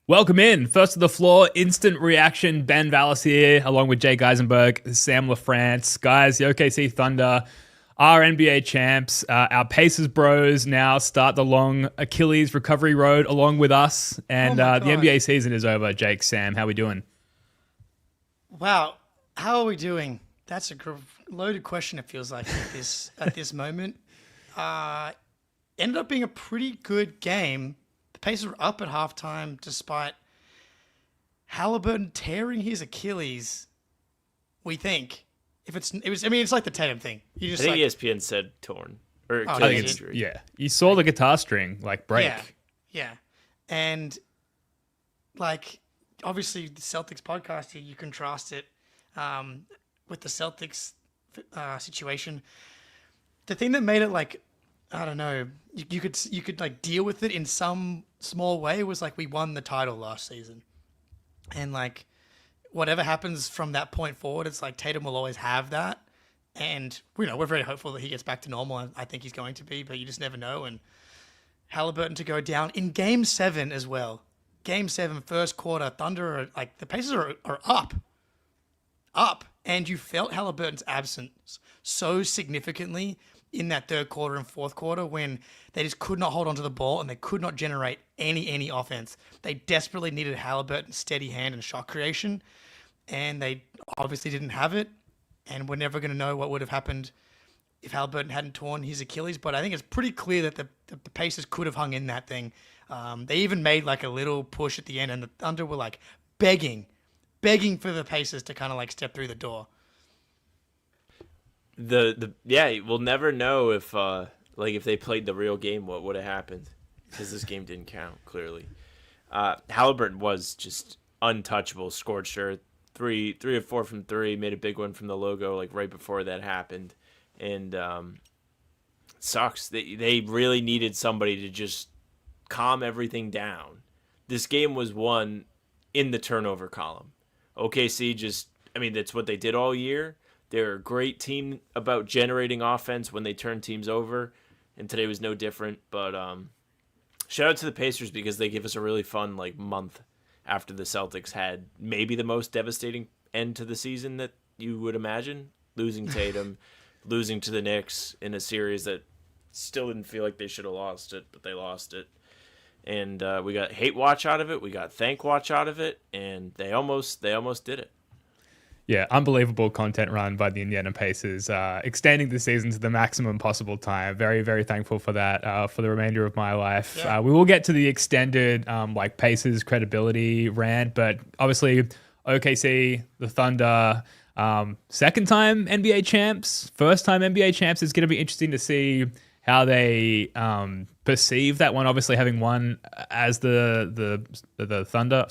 Welcome in. First to the floor, instant reaction. Ben Vallis here, along with Jake Eisenberg, Sam LaFrance. Guys, the OKC Thunder are NBA champs. Our Pacers bros now start the long Achilles recovery road along with us. And the NBA season is over. Jake, Sam, how we doing? Wow. How are we doing? That's a loaded question, it feels like, at this moment. Ended up being a pretty good game. The Pacers were up at halftime despite Halliburton tearing his Achilles. We think it's like the Tatum thing. I think ESPN said torn or Achilles injury. Yeah, you saw the guitar string break. Yeah, and obviously the Celtics podcast here, you contrast it with the Celtics situation. The thing that made it I don't know, you could deal with it in some small way was we won the title last season. And whatever happens from that point forward, it's Tatum will always have that. And we're very hopeful that he gets back to normal. I think he's going to be, but you just never know. And Halliburton to go down in Game 7 as well. Game 7, first quarter, Thunder are the Pacers are up. And you felt Halliburton's absence so significantly in that third quarter and fourth quarter when they just could not hold onto the ball and they could not generate any offense. They desperately needed Halliburton's steady hand and shot creation, and they obviously didn't have it, and we're never going to know what would have happened if Halliburton hadn't torn his Achilles, but I think it's pretty clear that the Pacers could have hung in that thing. They even made a little push at the end, and the Thunder were begging for the Pacers to kind of step through the door. We'll never know if they played the real game, what would have happened, because this game didn't count clearly. Halliburton was just untouchable, scored sure, 3 of 4 from 3, made a big one from the logo right before that happened, and sucks. They really needed somebody to just calm everything down. This game was won in the turnover column. OKC that's what they did all year. They're a great team about generating offense when they turn teams over, and today was no different. But shout out to the Pacers because they give us a really fun month after the Celtics had maybe the most devastating end to the season that you would imagine, losing Tatum, losing to the Knicks in a series that still didn't feel like they should have lost it, but they lost it. And we got hate watch out of it, we got thank watch out of it, and they almost did it. Yeah, unbelievable content run by the Indiana Pacers, extending the season to the maximum possible time. Very, very thankful for that for the remainder of my life. Yeah. We will get to the extended Pacers credibility rant, but obviously OKC, the Thunder, second time NBA champs, first time NBA champs. It's going to be interesting to see how they perceive that one. Obviously, having won as the Thunder,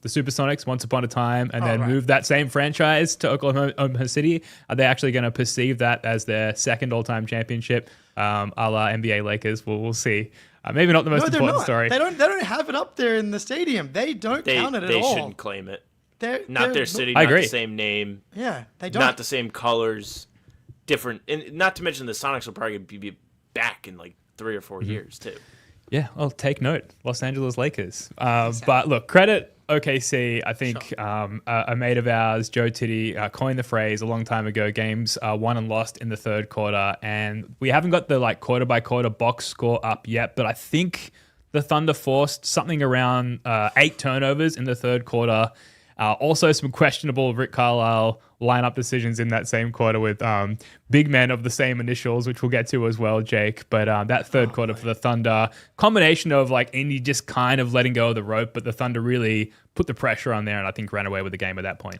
the Supersonics once upon a time, and then move that same franchise to Oklahoma City. Are they actually going to perceive that as their second all-time championship, a la NBA Lakers? We'll see. Maybe not the most important story. They don't have it up there in the stadium. They don't count it at all. They shouldn't claim it. They're their city, I not agree. the same name. Yeah, they don't. Not the same colors. Different, and not to mention the Sonics will probably be back in 3 or 4 years too. Yeah, well, take note, Los Angeles Lakers. But look, credit OKC. I think a mate of ours, Joe Titty, coined the phrase a long time ago, games won and lost in the third quarter. And we haven't got the quarter by quarter box score up yet, but I think the Thunder forced something around 8 turnovers in the third quarter. Also some questionable Rick Carlisle lineup decisions in that same quarter with big men of the same initials, which we'll get to as well, Jake. But that third quarter for the Thunder, combination of Indy just kind of letting go of the rope, but the Thunder really put the pressure on there and I think ran away with the game at that point.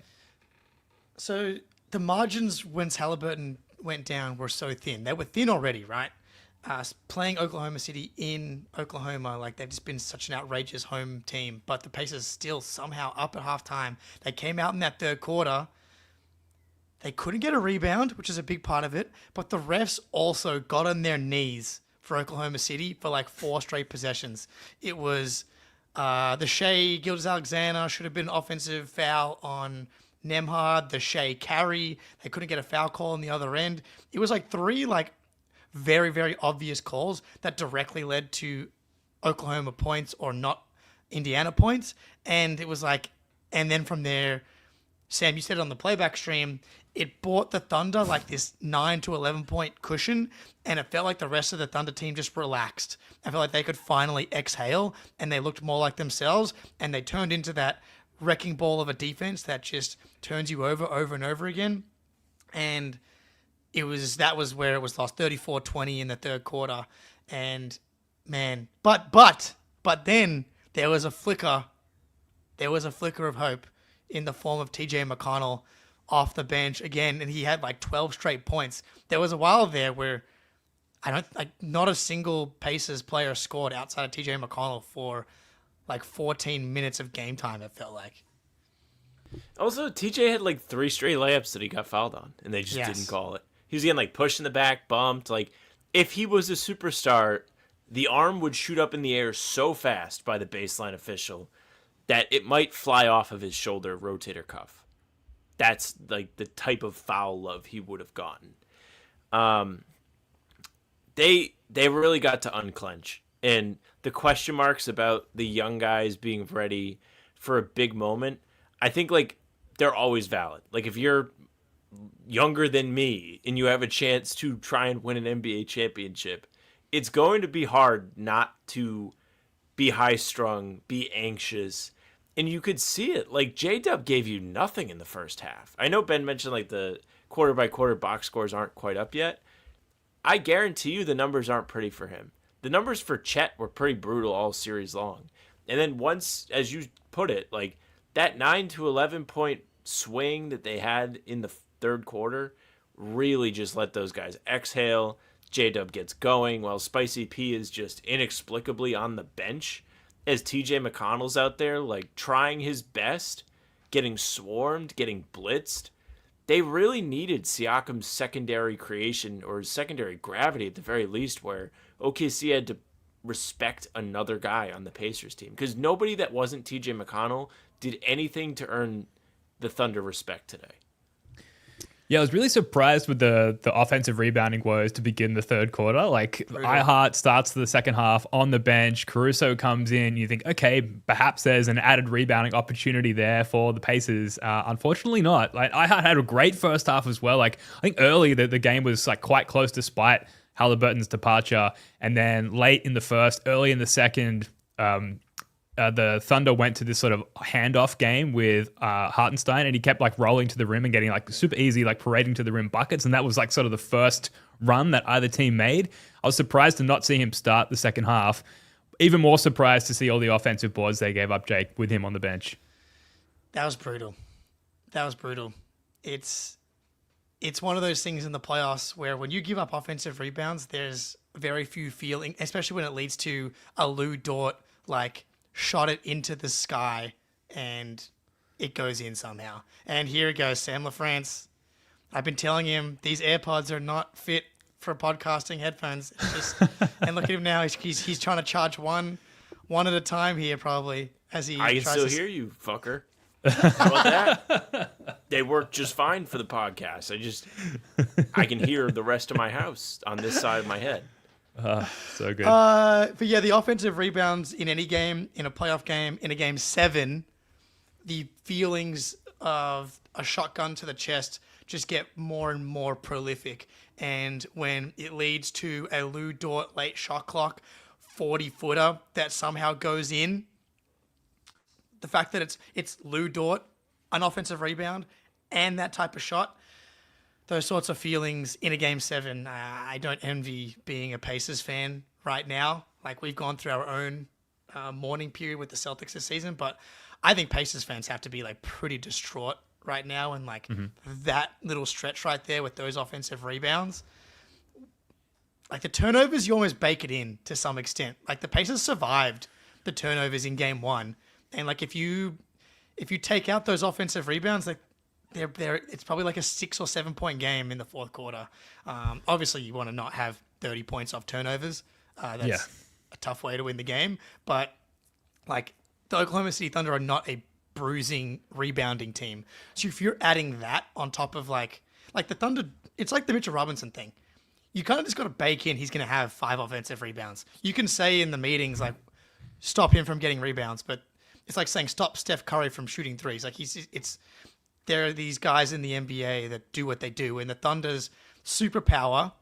So the margins when Halliburton went down were so thin. They were thin already, right? Playing Oklahoma City in Oklahoma, they've just been such an outrageous home team, but the Pacers still somehow up at halftime. They came out in that third quarter. They couldn't get a rebound, which is a big part of it, but the refs also got on their knees for Oklahoma City for 4 straight possessions. It was the Shai Gilgeous-Alexander should have been an offensive foul on Nembhard, the Shea carry. They couldn't get a foul call on the other end. It was like three very, very obvious calls that directly led to Oklahoma points or not Indiana points. And it was like, and then from there, Sam, you said it on the playback stream, it bought the Thunder like this 9 to 11 point cushion, and it felt like the rest of the Thunder team just relaxed. I felt like they could finally exhale, and they looked more like themselves, and they turned into that wrecking ball of a defense that just turns you over and over again. And that was where it was lost 34-20 in the third quarter. And man, but then there was a flicker of hope in the form of TJ McConnell off the bench again, and he had like 12 straight points. There was a while there where not a single Pacers player scored outside of TJ McConnell for like 14 minutes of game time, it felt like. Also, TJ had like 3 straight layups that he got fouled on, and they just didn't call it. He was getting like pushed in the back, bumped. Like, if he was a superstar, the arm would shoot up in the air so fast by the baseline official that it might fly off of his shoulder rotator cuff. That's like the type of foul love he would have gotten. They really got to unclench, and the question marks about the young guys being ready for a big moment, I think like they're always valid. Like if you're younger than me and you have a chance to try and win an NBA championship, it's going to be hard not to be high strung, be anxious. And you could see it. Like J-Dub gave you nothing in the first half. I know Ben mentioned like the quarter by quarter box scores aren't quite up yet. I guarantee you the numbers aren't pretty for him. The numbers for Chet were pretty brutal all series long. And then once, as you put it, like that 9 to 11 point swing that they had in the third quarter really just let those guys exhale. J-Dub gets going while Spicy P is just inexplicably on the bench as TJ McConnell's out there like trying his best, getting swarmed, getting blitzed. They really needed Siakam's secondary creation or secondary gravity at the very least, where OKC had to respect another guy on the Pacers team, because nobody that wasn't TJ McConnell did anything to earn the Thunder respect today. Yeah, I was really surprised with the offensive rebounding woes to begin the third quarter. Like, Ihart starts the second half on the bench. Caruso comes in. You think, okay, perhaps there's an added rebounding opportunity there for the Pacers. Unfortunately not. Like, Ihart had a great first half as well. Like, I think early the game was like quite close despite Halliburton's departure. And then late in the first, early in the second, the Thunder went to this sort of handoff game with Hartenstein, and he kept like rolling to the rim and getting like super easy, like parading to the rim buckets. And that was like sort of the first run that either team made. I was surprised to not see him start the second half. Even more surprised to see all the offensive boards they gave up, Jake, with him on the bench. That was brutal. It's one of those things in the playoffs where when you give up offensive rebounds, there's very few feeling, especially when it leads to a Lou Dort like shot it into the sky and it goes in somehow. And here it goes, Sam LaFrance. I've been telling him these AirPods are not fit for podcasting headphones. It's just, and look at him now. He's trying to charge one at a time here, probably as he. I can still hear you, fucker. How about that? They work just fine for the podcast. I can hear the rest of my house on this side of my head. So good. But yeah, the offensive rebounds in any game, in a playoff game, in a game 7, the feelings of a shotgun to the chest just get more and more prolific. And when it leads to a Lou Dort late shot clock 40-footer that somehow goes in, the fact that it's Lou Dort, an offensive rebound, and that type of shot, those sorts of feelings in a game 7, I don't envy being a Pacers fan right now. Like, we've gone through our own mourning period with the Celtics this season, but I think Pacers fans have to be like pretty distraught right now, and like that little stretch right there with those offensive rebounds. Like the turnovers, you almost bake it in to some extent. Like the Pacers survived the turnovers in game 1, and like if you take out those offensive rebounds, like it's probably like a 6 or 7 point game in the fourth quarter. Obviously, you want to not have 30 points off turnovers. That's a tough way to win the game. But like the Oklahoma City Thunder are not a bruising, rebounding team. So if you're adding that on top of like the Thunder, it's like the Mitchell Robinson thing. You kind of just got to bake in he's going to have 5 offensive rebounds. You can say in the meetings, like, stop him from getting rebounds, but it's like saying stop Steph Curry from shooting threes. Like there are these guys in the NBA that do what they do, and the Thunder's superpower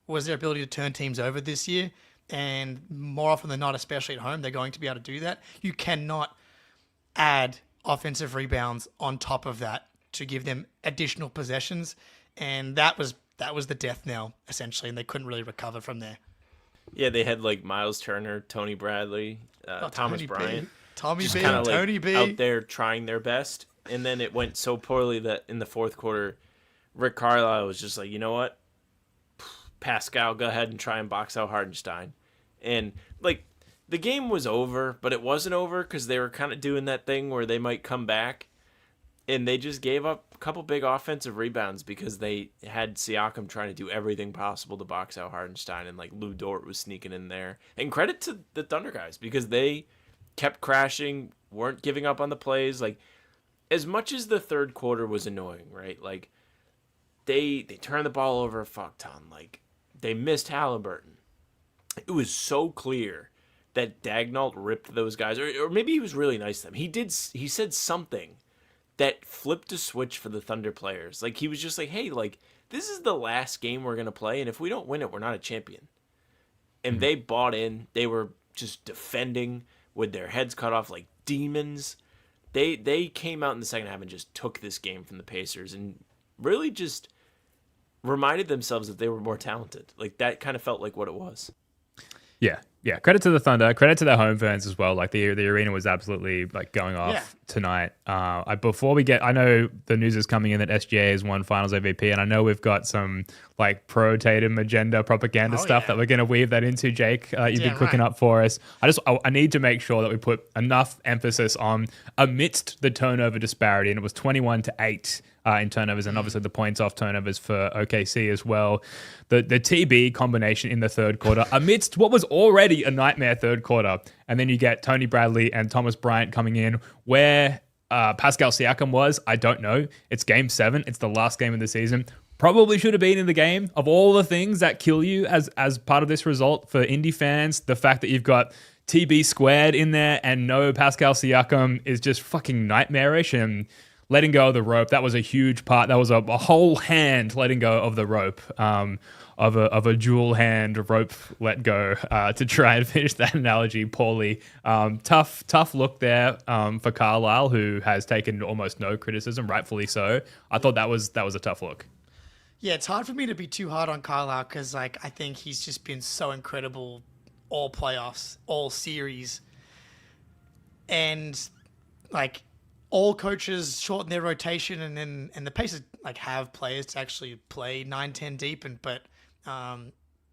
was their ability to turn teams over this year. And more often than not, especially at home, they're going to be able to do that. You cannot add offensive rebounds on top of that to give them additional possessions. And that was the death knell, essentially, and they couldn't really recover from there. Yeah, they had like Miles Turner, Tony Bradley, Thomas Bryant. Tommy B, kinda, Tony B. Out there trying their best. And then it went so poorly that in the fourth quarter, Rick Carlisle was just like, you know what? Pascal, go ahead and try and box out Hardenstein. And, like, the game was over, but it wasn't over because they were kind of doing that thing where they might come back. And they just gave up a couple big offensive rebounds because they had Siakam trying to do everything possible to box out Hardenstein. And, like, Lou Dort was sneaking in there. And credit to the Thunder guys because they kept crashing, weren't giving up on the plays. Like, as much as the third quarter was annoying, right? Like, they turned the ball over a fuck ton. Like, they missed Halliburton. It was so clear that Dagnall ripped those guys, or maybe he was really nice to them. He said something that flipped a switch for the Thunder players. Like, he was just like, hey, like, this is the last game we're going to play, and if we don't win it, we're not a champion. And they bought in. They were just defending with their heads cut off like demons. They came out in the second half and just took this game from the Pacers and really just reminded themselves that they were more talented. Like, that kind of felt like what it was. Yeah. Credit to the Thunder. Credit to their home fans as well. Like the arena was absolutely like going off tonight. Before we get, I know the news is coming in that SGA has won Finals MVP, and I know we've got some like pro Tatum agenda propaganda stuff that we're going to weave that into. Jake, you've been cooking up for us. I need to make sure that we put enough emphasis on amidst the turnover disparity, and it was 21-8. In turnovers, and obviously the points off turnovers for OKC as well. The TB combination in the third quarter amidst what was already a nightmare third quarter. And then you get Tony Bradley and Thomas Bryant coming in. Where Pascal Siakam was, I don't know. It's game 7. It's the last game of the season. Probably should have been in the game. Of all the things that kill you as part of this result for Indy fans, the fact that you've got TB squared in there and no Pascal Siakam is just fucking nightmarish. And letting go of the rope, that was a huge part. That was a whole hand letting go of the rope, of a dual hand rope let go, to try and finish that analogy poorly. Tough look there for Carlisle, who has taken almost no criticism, rightfully so. I thought that was a tough look. Yeah, it's hard for me to be too hard on Carlisle because I think he's just been so incredible all playoffs, all series. And all coaches shorten their rotation, and the Pacers have players to actually play 9-10 deep, but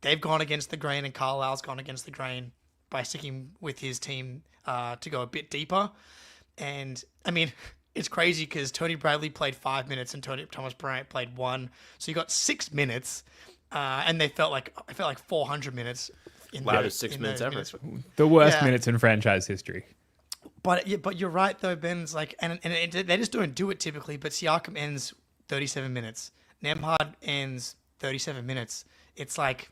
they've gone against the grain, and Carlisle's gone against the grain by sticking with his team to go a bit deeper. And I mean, it's crazy because Tony Bradley played 5 minutes and Thomas Bryant played 1, so you got 6 minutes, and I felt like 400 minutes. Loudest 6 minutes ever. The worst minutes in franchise history. But you're right though, Ben's and they just don't do it typically. But Siakam ends 37 minutes. Nembhard ends 37 minutes. It's like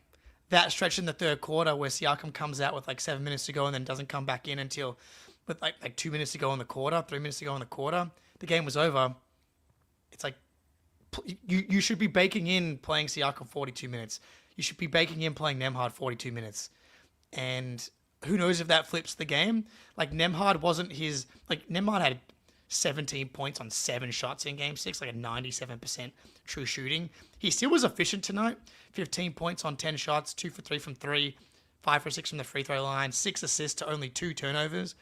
that stretch in the third quarter where Siakam comes out with 7 minutes to go and then doesn't come back in until with 2 minutes to go in the quarter, 3 minutes to go in the quarter. The game was over. It's like you should be baking in playing Siakam 42 minutes. You should be baking in playing Nembhard 42 minutes, and who knows if that flips the game? Nembhard wasn't his... Nembhard had 17 points on 7 shots in Game 6, a 97% true shooting. He still was efficient tonight. 15 points on 10 shots, 2 for 3 from 3, 5 for 6 from the free throw line, 6 assists to only 2 turnovers.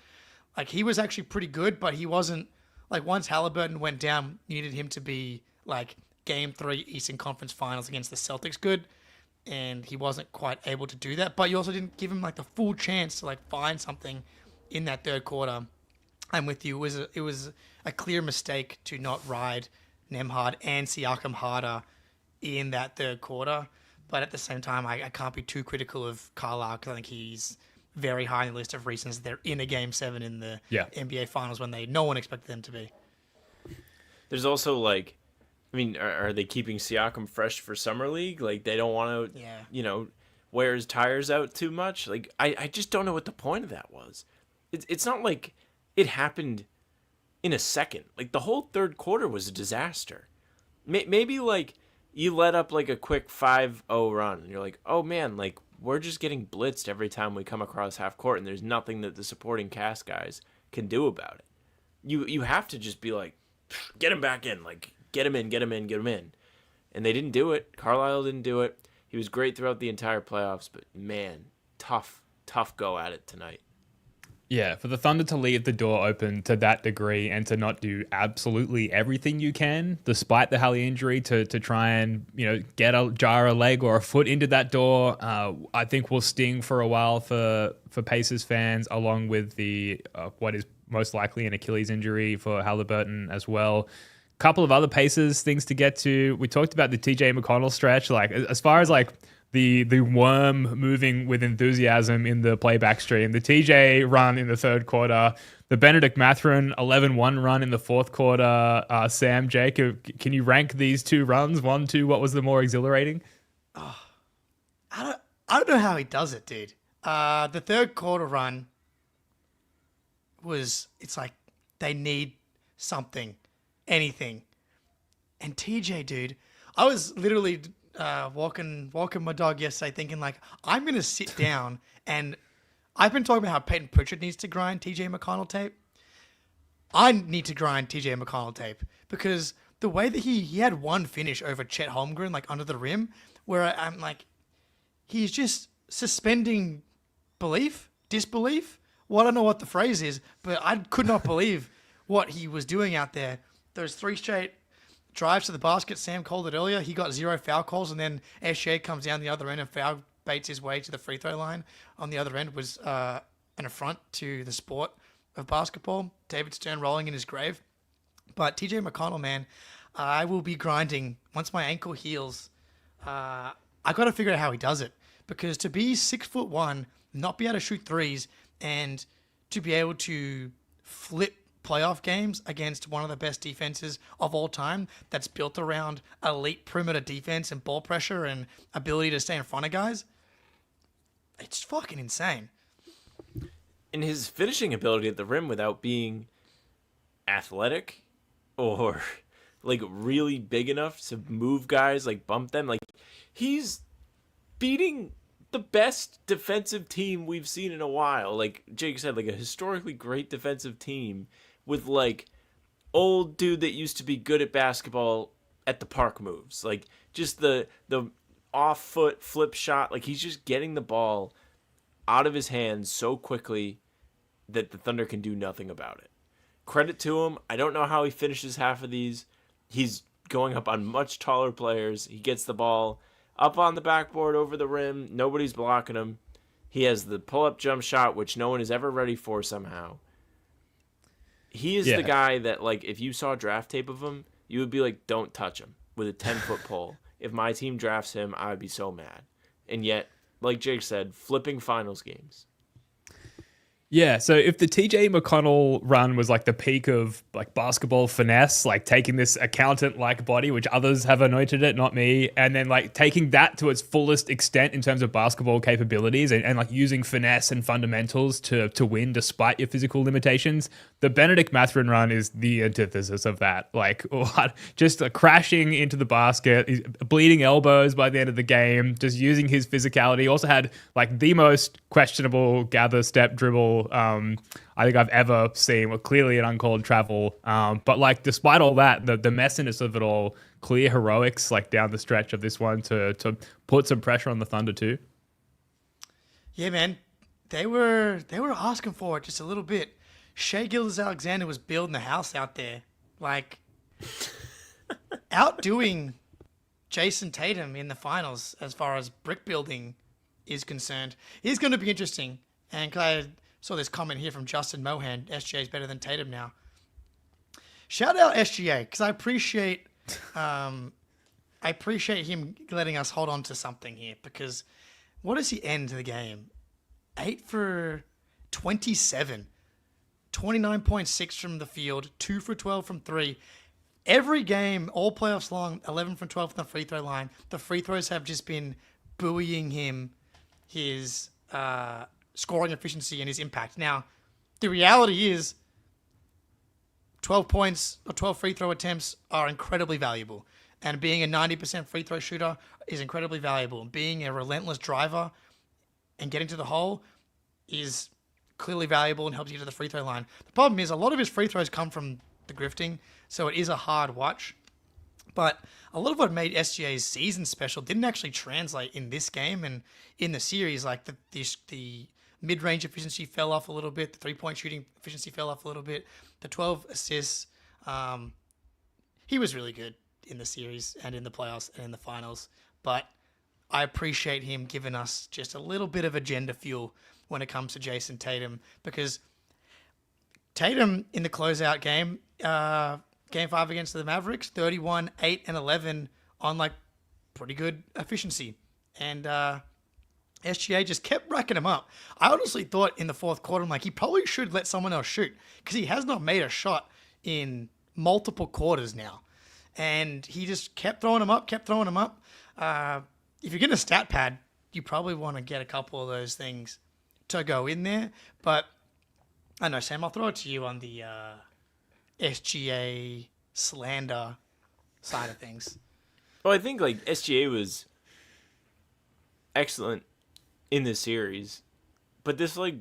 He was actually pretty good, but he wasn't... once Halliburton went down, you needed him to be, Game 3 Eastern Conference Finals against the Celtics good. And he wasn't quite able to do that. But you also didn't give him the full chance to find something in that third quarter. I'm with you. It was a clear mistake to not ride Nembhard and Siakam harder in that third quarter. But at the same time, I can't be too critical of Carlisle because I think he's very high on the list of reasons they're in a Game 7 in the NBA Finals when no one expected them to be. There's also are they keeping Siakam fresh for Summer League? They don't want to, wear his tires out too much? I just don't know what the point of that was. It's not it happened in a second. Like, the whole third quarter was a disaster. Maybe, like, you let up, like, a quick 5-0 run, and you're like, oh, man, like, we're just getting blitzed every time we come across half court, and there's nothing that the supporting cast guys can do about it. You have to just be like, get him back in. Like, get him in, get him in, get him in. And they didn't do it. Carlisle didn't do it. He was great throughout the entire playoffs, but, man, tough go at it tonight. Yeah, for the Thunder to leave the door open to that degree and to not do absolutely everything you can, despite the Hallie injury, to try and, get a jar a leg or a foot into that door, I think will sting for a while for Pacers fans, along with the what is most likely an Achilles injury for Halliburton as well. Couple of other Pacers things to get to. We talked about the TJ McConnell stretch. Like, as far as like the worm moving with enthusiasm in the playback stream, the TJ run in the third quarter, the Benedict Mathurin 11-1 run in the fourth quarter. Sam, Jacob, can you rank these two runs? 1, 2, what was the more exhilarating? I don't know how he does it, dude. The third quarter run it's like they need something, anything. And TJ, dude, I was literally walking my dog yesterday thinking, like, I'm going to sit down, and I've been talking about how Peyton Pritchard needs to grind TJ McConnell tape. I need to grind TJ McConnell tape, because the way that he had one finish over Chet Holmgren, like, under the rim, where I'm like, he's just suspending disbelief. Well, I don't know what the phrase is, but I could not believe what he was doing out there. Those 3 straight drives to the basket, Sam called it earlier. He got 0 foul calls, and then SGA comes down the other end and foul baits his way to the free throw line. On the other end was an affront to the sport of basketball. David Stern rolling in his grave. But TJ McConnell, man, I will be grinding once my ankle heals. I got to figure out how he does it, because to be 6'1", not be able to shoot threes, and to be able to flip playoff games against one of the best defenses of all time that's built around elite perimeter defense and ball pressure and ability to stay in front of guys, it's fucking insane. And his finishing ability at the rim without being athletic or like really big enough to move guys, like bump them, like he's beating the best defensive team we've seen in a while. Like Jake said, like a historically great defensive team with like old dude that used to be good at basketball at the park moves. Like just the off foot flip shot. Like he's just getting the ball out of his hands so quickly that the Thunder can do nothing about it. Credit to him. I don't know how he finishes half of these. He's going up on much taller players. He gets the ball up on the backboard over the rim. Nobody's blocking him. He has the pull-up jump shot, which no one is ever ready for somehow. He is the guy that, like, if you saw draft tape of him, you would be like, don't touch him with a 10-foot pole. If my team drafts him, I would be so mad. And yet, like Jake said, flipping finals games. Yeah, so if the TJ McConnell run was like the peak of like basketball finesse, like taking this accountant-like body, which others have anointed it, not me, and then like taking that to its fullest extent in terms of basketball capabilities and like using finesse and fundamentals to win despite your physical limitations, the Benedict Mathurin run is the antithesis of that. Like just crashing into the basket, bleeding elbows by the end of the game, just using his physicality. Also had like the most questionable gather step dribble I think I've ever seen. Well, clearly an uncalled travel. But like, despite all that, the messiness of it all, clear heroics like down the stretch of this one to put some pressure on the Thunder too. Yeah, man, they were asking for it just a little bit. Shai Gilgeous-Alexander was building the house out there, like outdoing Jason Tatum in the finals as far as brick building is concerned. It's going to be interesting. And I saw this comment here from Justin Mohan, SGA is better than Tatum now. Shout out SGA, because I appreciate him letting us hold on to something here, because what does he end the game? 8 for 27. 29.6 from the field, 2 for 12 from 3. Every game, all playoffs long, 11 from 12 from the free throw line. The free throws have just been buoying him, his scoring efficiency and his impact. Now, the reality is 12 points or 12 free throw attempts are incredibly valuable. And being a 90% free throw shooter is incredibly valuable. Being a relentless driver and getting to the hole is clearly valuable and helps you get to the free throw line. The problem is a lot of his free throws come from the grifting, so it is a hard watch. But a lot of what made SGA's season special didn't actually translate in this game and in the series. Like the mid-range efficiency fell off a little bit. The three-point shooting efficiency fell off a little bit. The 12 assists, he was really good in the series and in the playoffs and in the finals. But I appreciate him giving us just a little bit of agenda fuel when it comes to Jason Tatum, because Tatum in the closeout game, Game 5 against the Mavericks, 31, 8, and 11 on like pretty good efficiency. And SGA just kept racking him up. I honestly thought in the fourth quarter, I'm like, he probably should let someone else shoot, because he has not made a shot in multiple quarters now. And he just kept throwing him up. If you're getting a stat pad, you probably want to get a couple of those things to go in there. But I don't know, Sam, I'll throw it to you on the SGA slander side of things. Well, I think like SGA was excellent in this series, but this like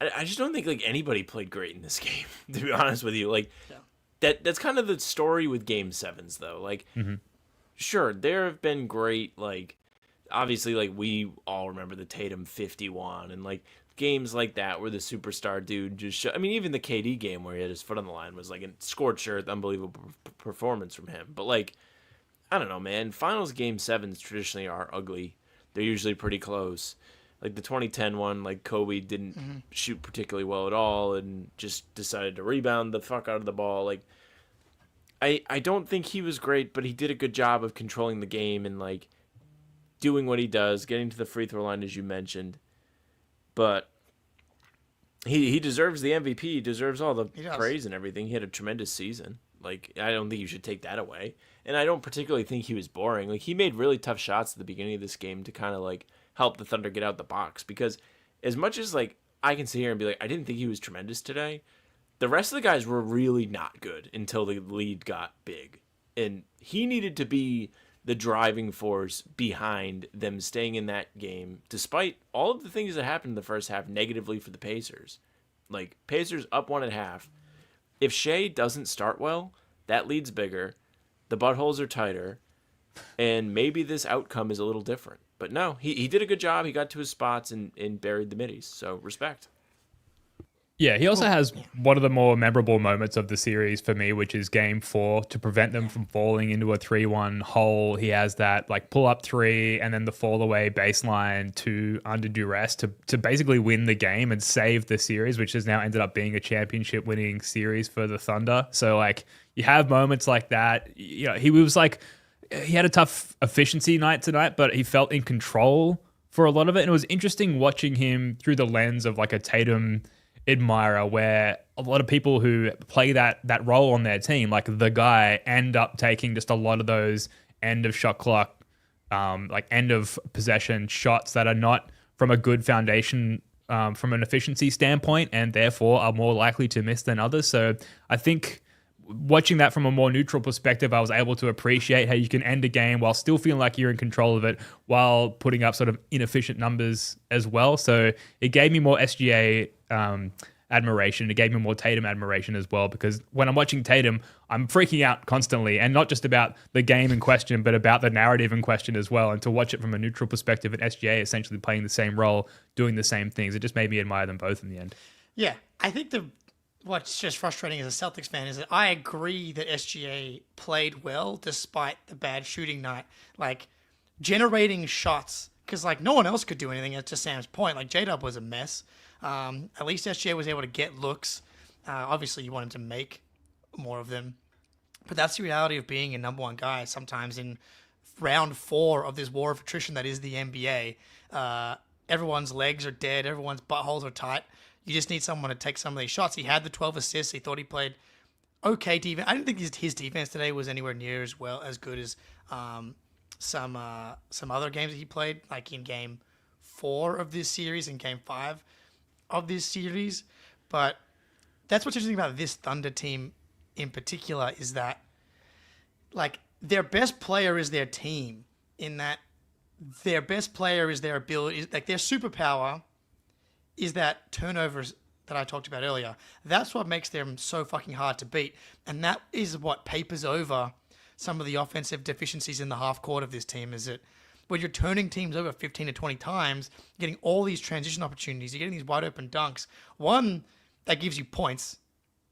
I just don't think like anybody played great in this game, to be honest with you. Like that's kind of the story with Game 7s though. Like sure, there have been great, like obviously like we all remember the Tatum 51 and like games like that where the superstar dude just I mean, even the KD game where he had his foot on the line was like a scorched earth, unbelievable performance from him. But like, I don't know, man. Finals Game 7s traditionally are ugly. They're usually pretty close. Like the 2010 one, like Kobe didn't shoot particularly well at all and just decided to rebound the fuck out of the ball. Like, I don't think he was great, but he did a good job of controlling the game and like doing what he does, getting to the free throw line as you mentioned. But he deserves the MVP. He deserves all the praise and everything. He had a tremendous season. Like, I don't think you should take that away. And I don't particularly think he was boring. Like, he made really tough shots at the beginning of this game to kind of, like, help the Thunder get out the box. Because as much as, like, I can sit here and be like, I didn't think he was tremendous today, the rest of the guys were really not good until the lead got big. And he needed to be the driving force behind them staying in that game, despite all of the things that happened in the first half negatively for the Pacers. Like, Pacers up 1 at half. If Shai doesn't start well, that lead's bigger, the buttholes are tighter, and maybe this outcome is a little different. But no, he did a good job. He got to his spots and buried the middies, so respect. Yeah, he also has one of the more memorable moments of the series for me, which is Game 4. To prevent them from falling into a 3-1 hole, he has that like pull-up three and then the fall-away baseline two under duress to basically win the game and save the series, which has now ended up being a championship-winning series for the Thunder. So like you have moments like that. You know, he was like he had a tough efficiency night tonight, but he felt in control for a lot of it. And it was interesting watching him through the lens of like a Tatum admirer, where a lot of people who play that role on their team, like the guy, end up taking just a lot of those end of shot clock, like end of possession shots that are not from a good foundation from an efficiency standpoint, and therefore are more likely to miss than others. So I think watching that from a more neutral perspective, I was able to appreciate how you can end a game while still feeling like you're in control of it while putting up sort of inefficient numbers as well. So it gave me more SGA admiration. It gave me more Tatum admiration as well, because when I'm watching Tatum, I'm freaking out constantly, and not just about the game in question, but about the narrative in question as well. And to watch it from a neutral perspective and SGA essentially playing the same role, doing the same things, it just made me admire them both in the end. Yeah, I think what's just frustrating as a Celtics fan is that I agree that SGA played well despite the bad shooting night. Like, generating shots, because like no one else could do anything. To Sam's point, like J-Dub was a mess. At least SGA was able to get looks. Obviously, you want him to make more of them. But that's the reality of being a number one guy. Sometimes in round 4 of this war of attrition that is the NBA, everyone's legs are dead. Everyone's buttholes are tight. You just need someone to take some of these shots. He had the 12 assists. He thought he played okay defense. I didn't think his defense today was anywhere near as good as some other games that he played, like in Game 4 of this series and Game 5 of this series. But that's what's interesting about this Thunder team in particular is that, like, their best player is their team, in that their best player is their ability, like their superpower is that turnovers that I talked about earlier. That's what makes them so fucking hard to beat. And that is what papers over some of the offensive deficiencies in the half court of this team, is that when you're turning teams over 15 to 20 times, you're getting all these transition opportunities, you're getting these wide open dunks. One, that gives you points,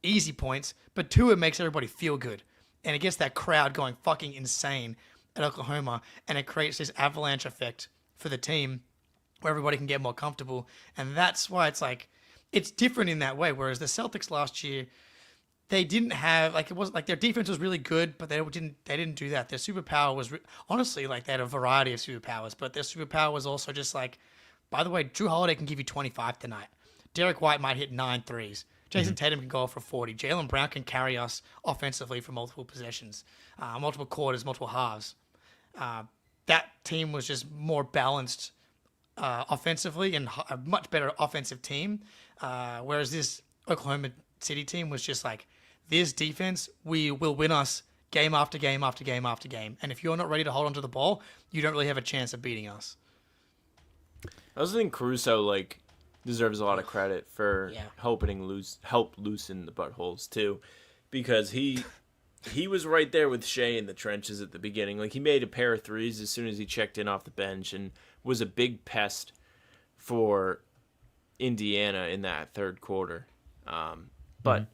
easy points, but two, it makes everybody feel good. And it gets that crowd going fucking insane at Oklahoma, and it creates this avalanche effect for the team where everybody can get more comfortable. And that's why it's like, it's different in that way. Whereas the Celtics last year, they didn't have, like, it wasn't like their defense was really good, but they didn't do that. Their superpower was honestly, like, they had a variety of superpowers, but their superpower was also just like, by the way, Drew Holiday can give you 25 tonight. Derek White might hit 9 threes. Jason Tatum can go for 40. Jaylen Brown can carry us offensively for multiple possessions, multiple quarters, multiple halves. That team was just more balanced offensively and a much better offensive team. Whereas this Oklahoma City team was just like, this defense, we will win us game after game after game after game. And if you're not ready to hold onto the ball, you don't really have a chance of beating us. I also think Caruso, like, deserves a lot of credit for help loosen the buttholes too, because he was right there with Shai in the trenches at the beginning. Like, he made a pair of threes as soon as he checked in off the bench and was a big pest for Indiana in that third quarter. But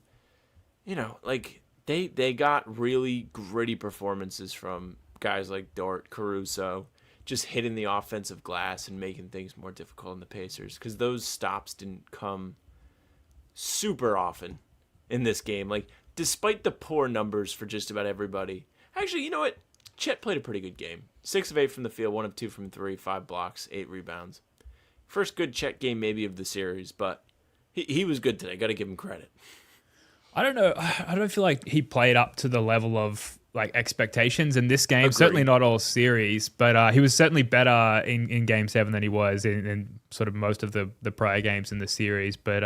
you know, like, they got really gritty performances from guys like Dort, Caruso, just hitting the offensive glass and making things more difficult in the Pacers, because those stops didn't come super often in this game. Like, despite the poor numbers for just about everybody. Actually, you know what? Chet played a pretty good game. 6 of 8 from the field, 1 of 2 from 3, 5 blocks, 8 rebounds. First good Chet game maybe of the series, but he was good today. Got to give him credit. I don't know. I don't feel like he played up to the level of, like, expectations in this game. Agreed. Certainly not all series, but he was certainly better in Game 7 than he was in sort of most of the prior games in the series. But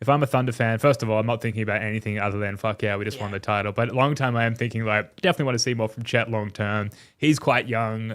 if I'm a Thunder fan, first of all, I'm not thinking about anything other than, fuck yeah, we just won the title. But long term, I am thinking, like, definitely want to see more from Chet long term. He's quite young.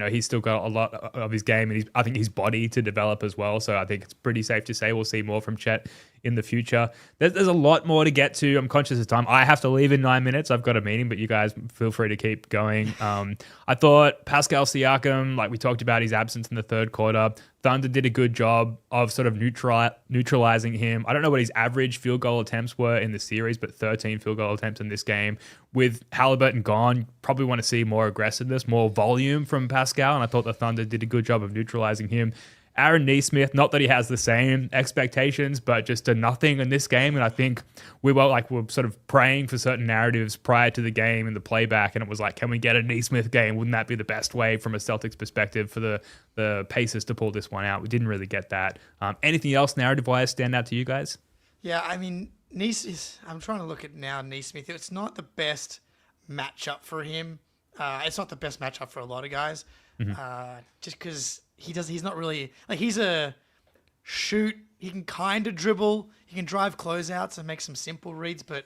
He's still got a lot of his game, and I think his body to develop as well. So I think it's pretty safe to say we'll see more from Chet in the future. There's a lot more to get to. I'm conscious of time. I have to leave in 9 minutes. I've got a meeting, but you guys feel free to keep going. I thought Pascal Siakam, like we talked about his absence in the third quarter, Thunder did a good job of sort of neutralizing him. I don't know what his average field goal attempts were in the series, but 13 field goal attempts in this game. With Halliburton gone, probably want to see more aggressiveness, more volume from Pascal, and I thought the Thunder did a good job of neutralizing him. Aaron Nesmith, not that he has the same expectations, but just a nothing in this game. And I think we're sort of praying for certain narratives prior to the game in the playback. And it was like, can we get a Nesmith game? Wouldn't that be the best way from a Celtics perspective for the Pacers to pull this one out? We didn't really get that. Anything else narrative-wise stand out to you guys? Yeah, I mean, I'm trying to look at now Nesmith. It's not the best matchup for him. It's not the best matchup for a lot of guys. Just because he's not really, like, he's a shoot. He can kind of dribble. He can drive closeouts and make some simple reads. But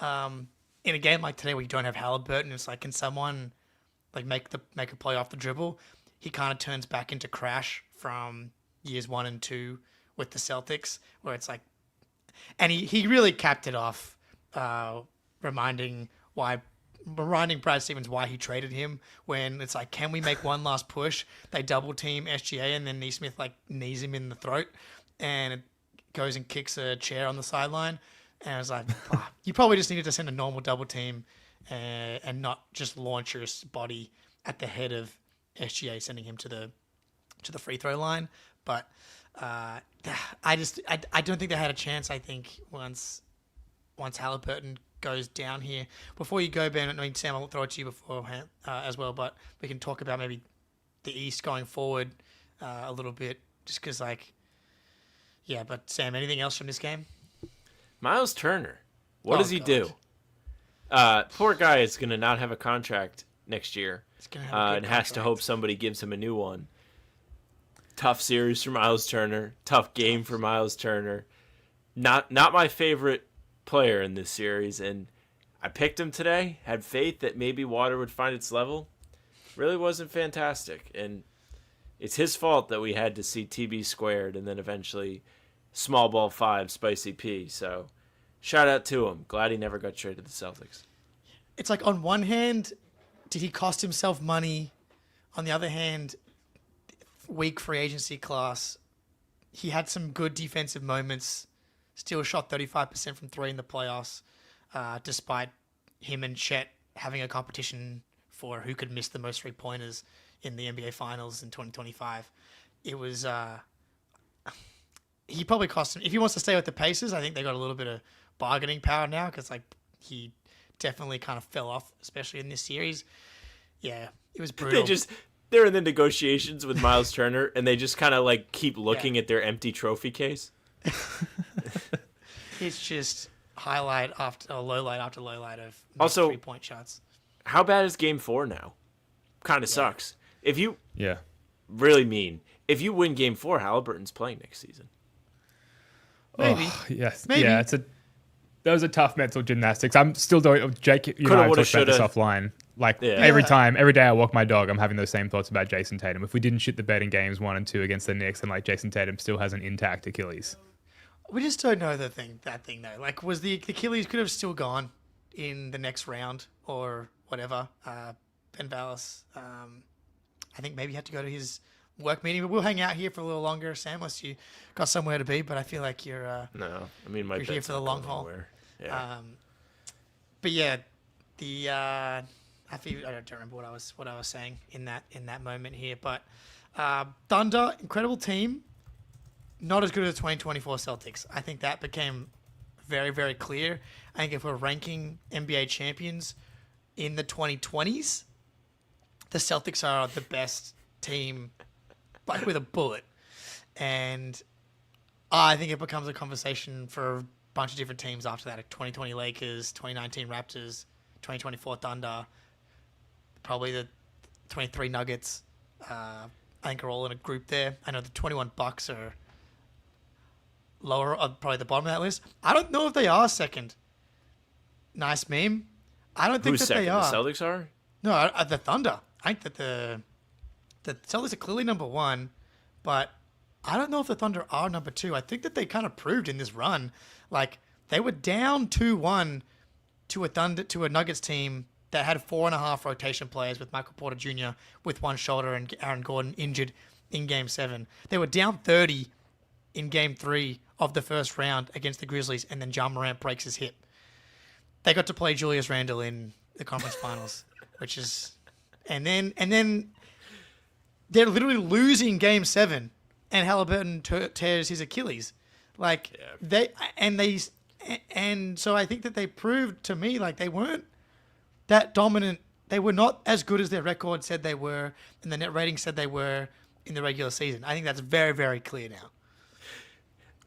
in a game like today where you don't have Halliburton, it's like, can someone like make a play off the dribble? He kind of turns back into Crash from years 1 and 2 with the Celtics, where it's like, and he really capped it off, reminding Brad Stevens why he traded him, when it's like, can we make one last push? They double team SGA, and then Nesmith like knees him in the throat, and it goes and kicks a chair on the sideline. And I was like, you probably just needed to send a normal double team and not just launch your body at the head of SGA, sending him to the free throw line. But I don't think they had a chance. I think once Halliburton goes down here. Before you go, Ben, I mean, Sam, I'll throw it to you beforehand as well, but we can talk about maybe the East going forward a little bit, just because, like, yeah. But Sam, anything else from this game? Miles Turner, what does he do? Poor guy is going to not have a contract next year, and has to hope somebody gives him a new one. Tough series for Miles Turner. Tough game for Miles Turner. Not my favorite player in this series, and I picked him today, had faith that maybe water would find its level. Really wasn't fantastic. And it's his fault that we had to see TB squared and then eventually small ball 5 Spicy P. So shout out to him. Glad he never got traded to the Celtics. It's like, on one hand, did he cost himself money? On the other hand, weak free agency class. He had some good defensive moments. Still shot 35% from 3 in the playoffs, despite him and Chet having a competition for who could miss the most 3-pointers in the NBA Finals in 2025. It was... he probably cost him... If he wants to stay with the Pacers, I think they got a little bit of bargaining power now, because like he definitely kind of fell off, especially in this series. Yeah, it was brutal. They're in the negotiations with Miles Turner, and they just kind of like keep looking at their empty trophy case. It's just highlight after low light after low light of also 3-point shots. How bad is Game 4 now? Kind of sucks. If you really mean, if you win Game 4, Halliburton's playing next season. Maybe. Oh, yes. Maybe. Yeah, those are tough mental gymnastics. I'm still doing. Jake, you and I talked about this offline. Like every day I walk my dog, I'm having those same thoughts about Jason Tatum. If we didn't shit the bed in games 1 and 2 against the Knicks, and like Jason Tatum still has an intact Achilles. We just don't know that thing though. Like, was the Achilles could have still gone in the next round or whatever? Ben Vallis, I think maybe had to go to his work meeting, but we'll hang out here for a little longer, Sam, unless you got somewhere to be. But I feel like you're no. I mean, you're here for the long haul. Yeah. But yeah, I don't remember what I was saying in that moment here. But Thunder, incredible team, not as good as the 2024 Celtics. I think that became very, very clear. I think if we're ranking NBA champions in the 2020s, the Celtics are the best team, like with a bullet. And I think it becomes a conversation for a bunch of different teams after that. Like 2020 Lakers, 2019 Raptors, 2024 Thunder, probably the 23 Nuggets. I think are all in a group there. I know the 21 Bucks are lower, probably the bottom of that list. I don't know if they are second. Nice meme. I don't think Who's that second? they are. The Celtics are? No, the Thunder. I think that the Celtics are clearly number 1, but I don't know if the Thunder are number 2. I think that they kind of proved in this run, like they were down 2-1 to a Nuggets team that had 4.5 rotation players with Michael Porter Jr. with one shoulder and Aaron Gordon injured in Game 7. They were down 30 in Game 3 of the first round against the Grizzlies, and then Ja Morant breaks his hip. They got to play Julius Randle in the conference finals, which is, and then they're literally losing Game 7, and Halliburton tears his Achilles. Like so I think that they proved to me like they weren't that dominant. They were not as good as their record said they were, and the net rating said they were in the regular season. I think that's very, very clear now.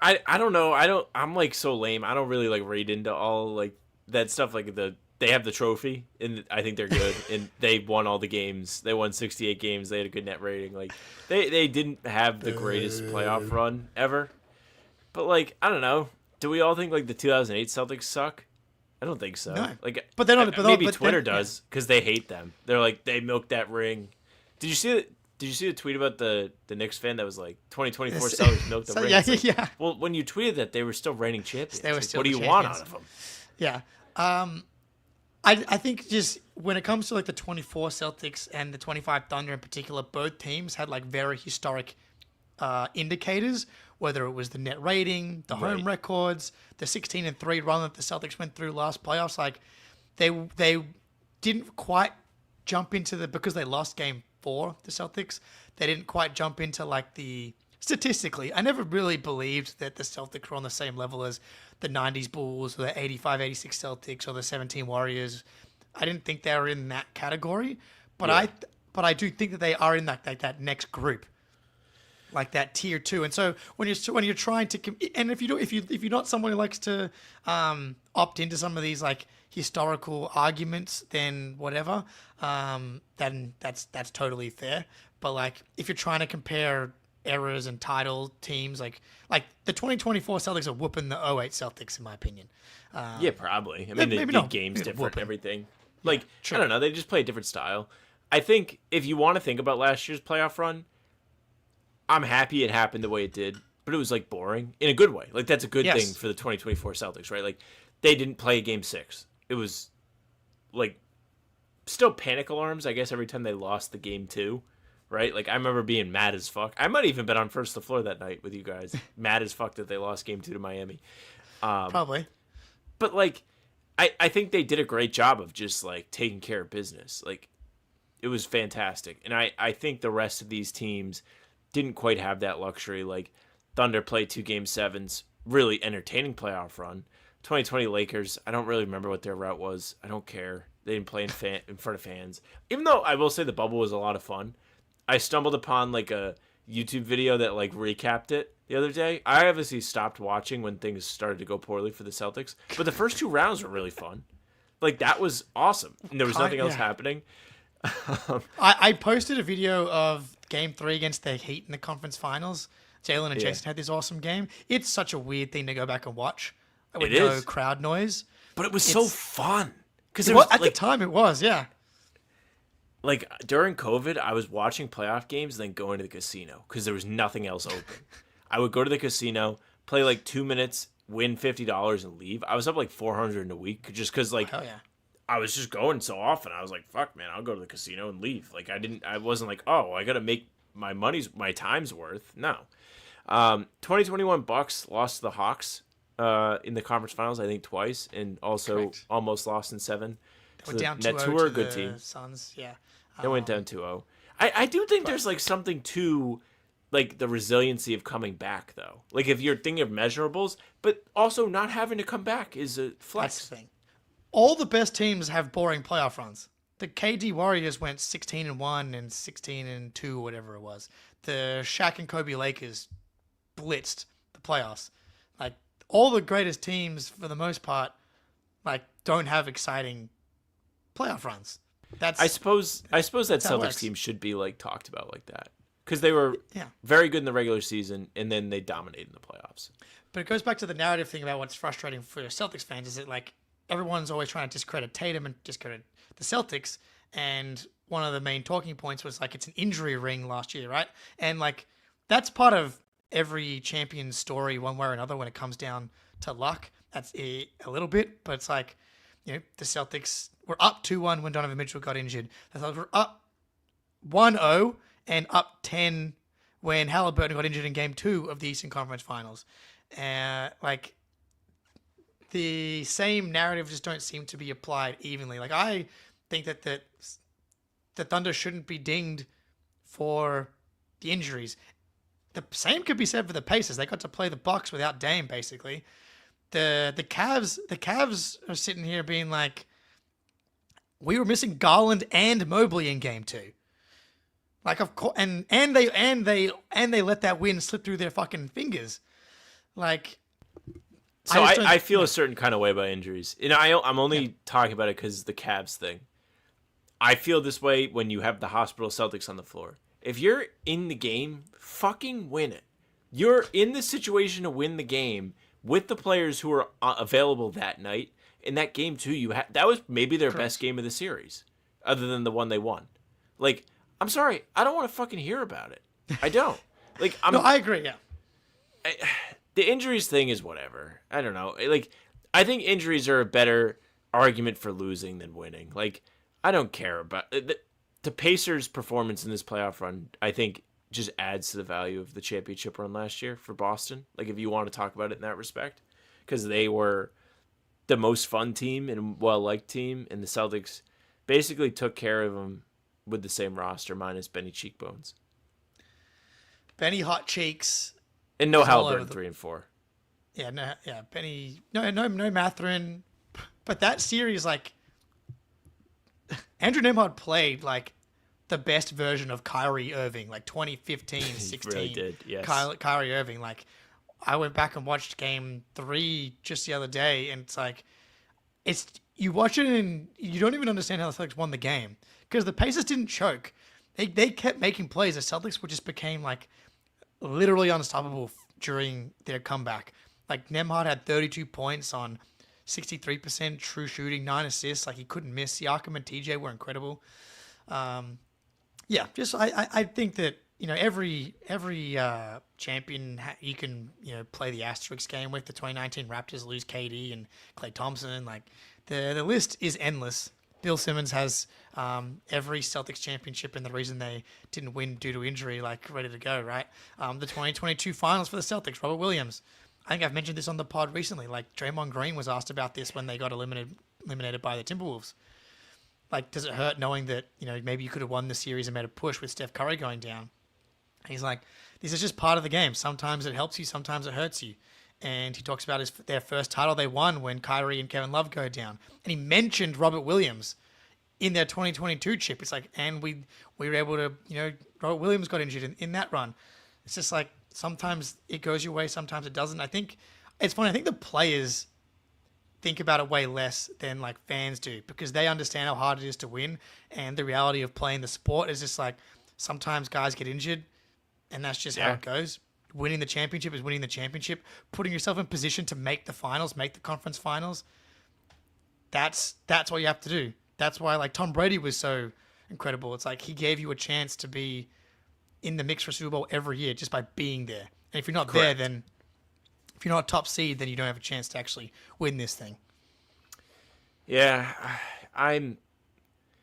I don't know. I'm like so lame. I don't really like read into all like that stuff. Like they have the trophy, and I think they're good, and they won all the games. They won 68 games. They had a good net rating. Like they didn't have the greatest playoff run ever, but like I don't know. Do we all think like the 2008 Celtics suck? I don't think so. No. Like, but they're not. Maybe Twitter does because they hate them. They're like they milked that ring. Did you see the tweet about the Knicks fan that was like 2024 Celtics milked the ring? Yeah, like, yeah. Well, when you tweeted that, they were still reigning champions. They were like, still what do you champions. want out of them? Yeah. I think just when it comes to like the 24 Celtics and the 25 Thunder in particular, both teams had like very historic indicators, whether it was the net rating, the home records, the 16-3 run that the Celtics went through last playoffs. Like they didn't quite jump into because they lost Game 4, the Celtics. They didn't quite jump into like the statistically. I never really believed that the Celtics were on the same level as the 90s Bulls or the 85-86 Celtics or the 17 Warriors. I didn't think they were in that category, but I do think that they are in that next group. Like that tier 2, and so when you're trying to, and if you're not someone who likes to opt into some of these like historical arguments, then whatever, then that's totally fair. But like if you're trying to compare eras and title teams. Like the 2024 Celtics are whooping the '08 Celtics, in my opinion. Yeah, probably. I mean, the game's different and everything. Like, I don't know. They just play a different style. I think if you want to think about last year's playoff run, I'm happy it happened the way it did, but it was like boring in a good way. Like, that's a good thing for the 2024 Celtics, right? Like, they didn't play Game 6. It was like still panic alarms, I guess, every time they lost the Game 2, right? Like, I remember being mad as fuck. I might have even been on first the floor that night with you guys, mad as fuck that they lost Game 2 to Miami. Probably. But, like, I think they did a great job of just, like, taking care of business. Like, it was fantastic. And I think the rest of these teams didn't quite have that luxury. Like, Thunder played 2 Game 7s, really entertaining playoff run. 2020 Lakers, I don't really remember what their route was. I don't care. They didn't play in front of fans. Even though I will say the bubble was a lot of fun. I stumbled upon, like, a YouTube video that, like, recapped it the other day. I obviously stopped watching when things started to go poorly for the Celtics, but the first 2 rounds were really fun. Like, that was awesome. And there was nothing else happening. I posted a video of Game 3 against the Heat in the conference finals. Jalen and Jason had this awesome game. It's such a weird thing to go back and watch with no crowd noise. But it was so fun. Because at the time it was, yeah. Like, during COVID, I was watching playoff games and then going to the casino because there was nothing else open. I would go to the casino, play like 2 minutes, win $50 and leave. I was up like $400 in a week just because, like, I was just going so often. I was like, fuck, man, I'll go to the casino and leave. Like, I wasn't like, oh, I got to make my time's worth. No. 2021 Bucks lost to the Hawks in the conference finals, I think twice, and also almost lost in 7. They went down 2-0 to a good team. Suns, yeah. They went down 2-0. I do think there's like something to like the resiliency of coming back though. Like if you're thinking of measurables, but also not having to come back is a flex. That's the thing. All the best teams have boring playoff runs. The KD Warriors went 16-1 and 16-2, whatever it was. The Shaq and Kobe Lakers blitzed the playoffs. Like all the greatest teams, for the most part, like don't have exciting playoff runs. I suppose that Celtics team should be like talked about like that because they were very good in the regular season and then they dominated in the playoffs. But it goes back to the narrative thing about what's frustrating for Celtics fans is that like everyone's always trying to discredit Tatum and discredit the Celtics, and one of the main talking points was like it's an injury ring last year, right? And like that's part of every champion's story one way or another when it comes down to luck. That's a little bit, but it's like, you know, the Celtics were up 2-1 when Donovan Mitchell got injured. The Celtics were up 1-0 and up 10 when Halliburton got injured in Game 2 of the Eastern Conference Finals. Like, the same narrative just don't seem to be applied evenly. Like, I think that the Thunder shouldn't be dinged for the injuries. The same could be said for the Pacers. They got to play the Bucks without Dame, basically. The Cavs are sitting here being like, we were missing Garland and Mobley in Game 2. Like, of course, and they let that win slip through their fucking fingers. Like, so I feel a certain kind of way about injuries. And I'm only talking about it because the Cavs thing. I feel this way when you have the hospital Celtics on the floor. If you're in the game, fucking win it. You're in the situation to win the game with the players who are available that night. In that game too, that was maybe their best game of the series, other than the one they won. Like, I'm sorry, I don't want to fucking hear about it. I don't. Like, I agree. Yeah. The injuries thing is whatever. I don't know. Like, I think injuries are a better argument for losing than winning. Like, I don't care about the Pacers' performance in this playoff run. I think just adds to the value of the championship run last year for Boston. Like, if you want to talk about it in that respect, because they were the most fun team and well-liked team, and the Celtics basically took care of them with the same roster minus Benny Cheekbones. Benny Hot Cheeks. And no Halliburton 3 and 4. Yeah, Benny. No Mathurin. But that series, like, Andrew Nembhard played like the best version of Kyrie Irving, like 2015, 16. He really did, yes. Kyrie Irving, like, I went back and watched Game 3 just the other day, and it's like, you watch it and you don't even understand how the Celtics won the game because the Pacers didn't choke. They kept making plays. The Celtics just became like literally unstoppable during their comeback. Like Nemhard had 32 points on 63% true shooting, 9 assists. Like he couldn't miss. Siakam and TJ were incredible. Just I think that every champion you can play the asterisk game with. The 2019 Raptors lose KD and Klay Thompson. Like the list is endless. Bill Simmons has every Celtics championship, and the reason they didn't win due to injury, like ready to go, right? The 2022 finals for the Celtics, Robert Williams. I think I've mentioned this on the pod recently. Like Draymond Green was asked about this when they got eliminated by the Timberwolves. Like, does it hurt knowing that maybe you could have won the series and made a push with Steph Curry going down? And he's like, this is just part of the game. Sometimes it helps you, sometimes it hurts you. And he talks about their first title they won when Kyrie and Kevin Love go down. And he mentioned Robert Williams in their 2022 chip. It's like, and we were able to, Robert Williams got injured in that run. It's just like, sometimes it goes your way, sometimes it doesn't. I think it's funny. I think the players think about it way less than like fans do, because they understand how hard it is to win. And the reality of playing the sport is just like, sometimes guys get injured, and that's just how it goes. Winning the championship is winning the championship. Putting yourself in position to make the finals, make the conference finals, that's what you have to do. That's why like Tom Brady was so incredible. It's like he gave you a chance to be in the mix for Super Bowl every year just by being there. And if you're not there, then if you're not a top seed, then you don't have a chance to actually win this thing. Yeah, I'm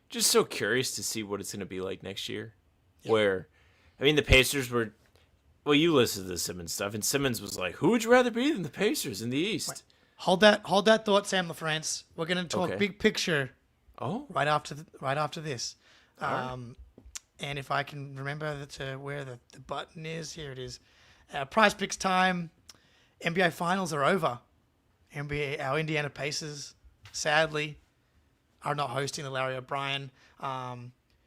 just so curious to see what it's going to be like next year. Yeah. Where, I mean, the Pacers were, well, you listened to the Simmons stuff, and Simmons was like, who would you rather be than the Pacers in the East? Wait, hold that thought, Sam LaFrance. We're going to talk big picture right after this. And if I can remember where the button is, here it is. Prize Picks time. NBA Finals are over. Our Indiana Pacers, sadly, are not hosting the Larry O'Brien.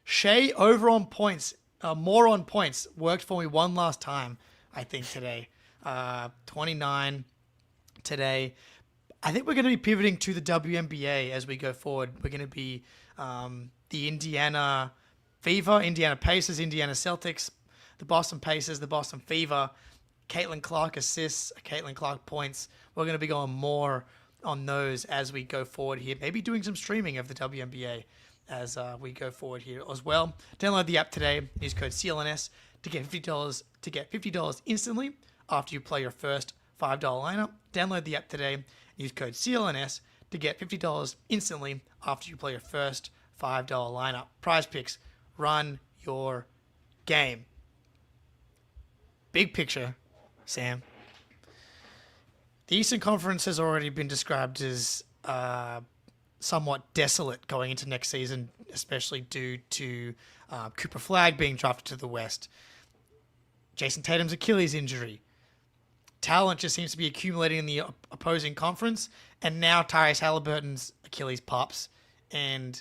Shai over on points, more on points, worked for me one last time, I think, today. 29 today. I think we're going to be pivoting to the WNBA as we go forward. We're going to be the Indiana Fever, Indiana Pacers, Indiana Celtics, the Boston Pacers, the Boston Fever, Caitlin Clark assists, Caitlin Clark points. We're going to be going more on those as we go forward here. Maybe doing some streaming of the WNBA as we go forward here as well. Download the app today. Use code CLNS to get $50 instantly after you play your first $5 lineup. Download the app today. Use code CLNS to get $50 instantly after you play your first $5 lineup. Prize Picks. Run your game. Big picture, Sam. The Eastern Conference has already been described as somewhat desolate going into next season, especially due to Cooper Flagg being drafted to the West. Jason Tatum's Achilles injury. Talent just seems to be accumulating in the opposing conference, and now Tyrese Halliburton's Achilles pops, and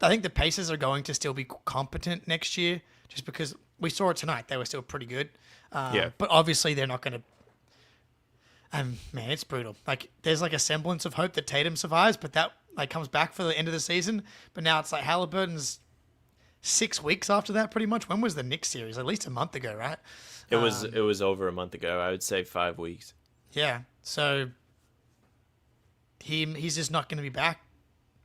I think the Pacers are going to still be competent next year, just because we saw it tonight. They were still pretty good. But obviously they're not going to... man, it's brutal. Like, there's like a semblance of hope that Tatum survives, but that like comes back for the end of the season. But now it's like Halliburton's 6 weeks after that, pretty much. When was the Knicks series? At least a month ago, right? It was over a month ago. I would say 5 weeks. Yeah. So he's just not going to be back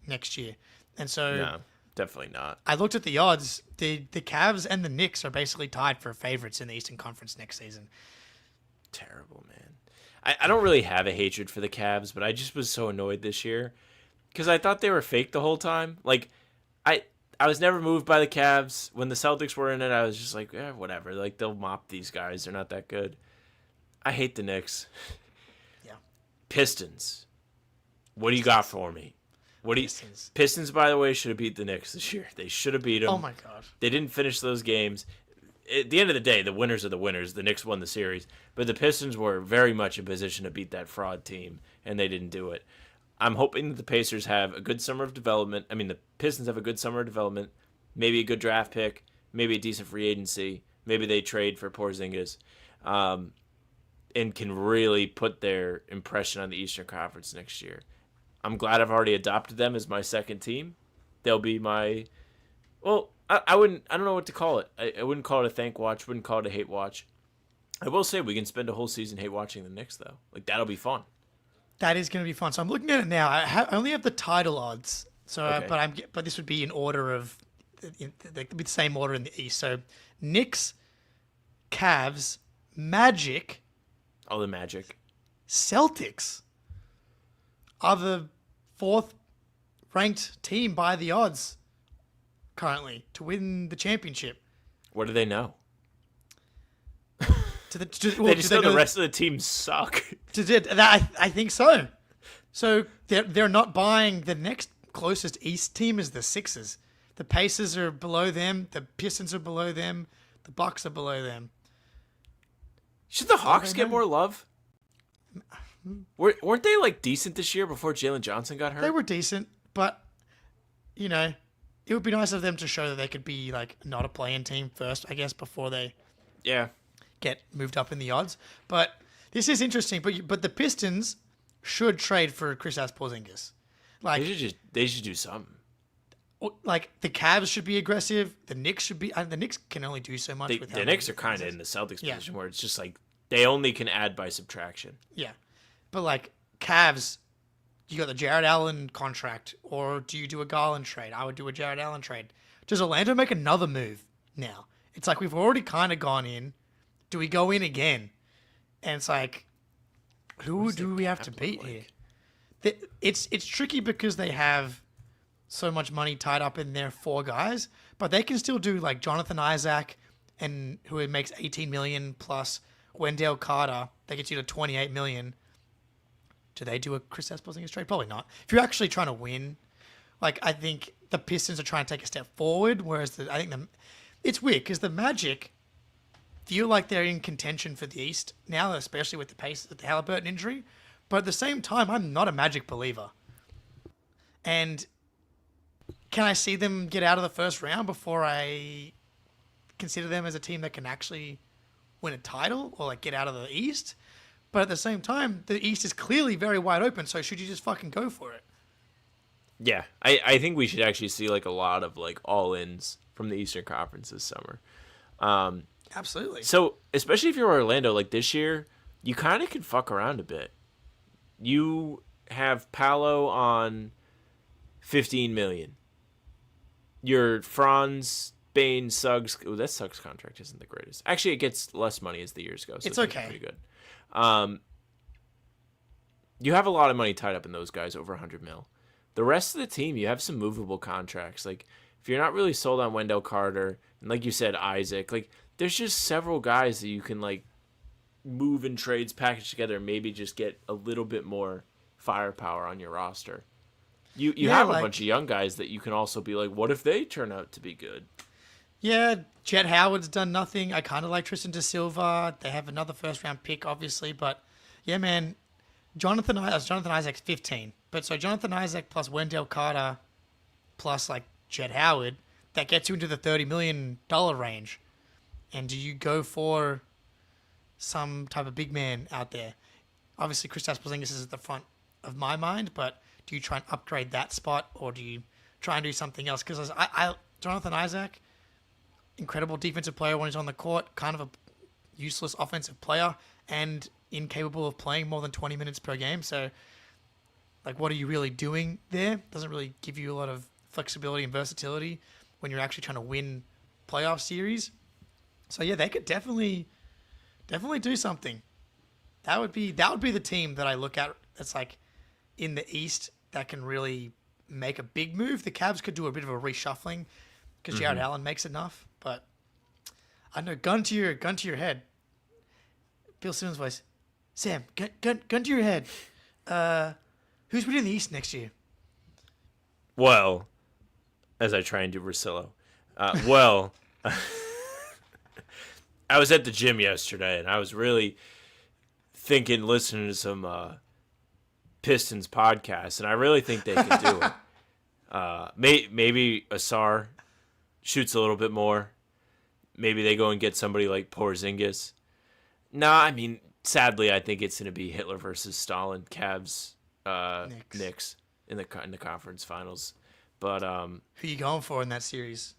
next year. And so... No, definitely not. I looked at the odds. The Cavs and the Knicks are basically tied for favorites in the Eastern Conference next season. Terrible, man. I don't really have a hatred for the Cavs, but I just was so annoyed this year because I thought they were fake the whole time. Like, I was never moved by the Cavs. When the Celtics were in it, I was just like, whatever. Like, they'll mop these guys. They're not that good. I hate the Knicks. Yeah. Pistons. What do you got for me? Pistons, by the way, should have beat the Knicks this year. They should have beat them. Oh, my God. They didn't finish those games. At the end of the day, the winners are the winners. The Knicks won the series. But the Pistons were very much in position to beat that fraud team, and they didn't do it. I'm hoping that the Pacers have a good summer of development. I mean, the Pistons have a good summer of development, maybe a good draft pick, maybe a decent free agency. Maybe they trade for Porzingis, and can really put their impression on the Eastern Conference next year. I'm glad I've already adopted them as my second team. They'll be my... Well, I don't know what to call it. I wouldn't call it a thank watch. Wouldn't call it a hate watch. I will say we can spend a whole season watching the Knicks though. Like that'll be fun. That is going to be fun. So I'm looking at it now. I only have the title odds. So, Okay. but this would be in order of the same order in the East. So, Knicks, Cavs, Magic, Oh, the Magic. Celtics are the fourth ranked team by the odds currently to win the championship. What do they know? Well, They just know the rest of the teams suck. I think so. So they're not buying the next closest East team is the Sixers. The Pacers are below them. The Pistons are below them. The Bucks are below them. Should the Hawks don't get know. more love? Weren't they like decent this year before Jalen Johnson got hurt? They were decent, but you know, it would be nice of them to show that they could be like not a play-in team first, I guess, before they Yeah. get moved up in the odds. But this is interesting. But the Pistons should trade for Kristaps Porzingis. Like They should do something. like the Cavs should be aggressive. The Knicks should be. The Knicks can only do so much. The Knicks are kind of in the Celtics Yeah. position where it's just like they only can add by subtraction. Yeah, but like Cavs, you got the Jared Allen contract, or do you do a Garland trade? I would do a Jared Allen trade. Does Orlando make another move now? It's like we've already kind of gone in. Do we go in again? And it's like, who do we have to beat here? It's tricky because they have so much money tied up in their four guys, but they can still do like Jonathan Isaac, and who makes 18 million plus Wendell Carter. They get you to 28 million. Do they do a Kristaps Porzingis trade? Probably not. If you're actually trying to win, like I think the Pistons are trying to take a step forward, whereas I think it's weird because the Magic feel like they're in contention for the East now, especially with the pace with the Halliburton injury. But at the same time, I'm not a Magic believer. And can I see them get out of the first round before I consider them as a team that can actually win a title or like get out of the East? But at the same time, the East is clearly very wide open, so should you just fucking go for it? Yeah, I think we should actually see like a lot of like all-ins from the Eastern Conference this summer. Absolutely. So especially if you're Orlando, like this year, you kind of can fuck around a bit. You have Paolo on 15 million. Your Franz, Bane, Suggs. Oh, that Suggs contract isn't the greatest. Actually, it gets less money as the years go. So It's okay. Pretty good. You have a lot of money tied up in those guys, over 100 mil. The rest of the team, you have some movable contracts. Like if you're not really sold on Wendell Carter, and like you said, Isaac, like there's just several guys that you can like move in trades, package together, and maybe just get a little bit more firepower on your roster. You have a bunch of young guys that you can also be like, what if they turn out to be good? Yeah, Jet Howard's done nothing. I kind of like Tristan Da Silva. They have another first round pick, obviously, but yeah, man, Jonathan Isaac's 15, but so Jonathan Isaac plus Wendell Carter plus like Jet Howard, that gets you into the $30 million range. And do you go for some type of big man out there? Obviously, Kristaps Porzingis is at the front of my mind, but do you try and upgrade that spot, or do you try and do something else? Because Jonathan Isaac, incredible defensive player when he's on the court, kind of a useless offensive player, and incapable of playing more than 20 minutes per game. So, like, what are you really doing there? Doesn't really give you a lot of flexibility and versatility when you're actually trying to win playoff series. So yeah, they could definitely do something. That would be the team that I look at. That's like in the East that can really make a big move. The Cavs could do a bit of a reshuffling because Jared Allen makes enough. But I know, gun to your head. Bill Simmons' voice. Sam, gun to your head. Who's winning the East next year? Well, as I try and do Russillo. Well, I was at the gym yesterday, and I was really listening to some Pistons podcasts, and I really think they can do it. Maybe Asar shoots a little bit more. Maybe they go and get somebody like Porzingis. No, I mean, sadly, I think it's going to be Hitler versus Stalin, Cavs, Knicks in the conference finals. But who you going for in that series?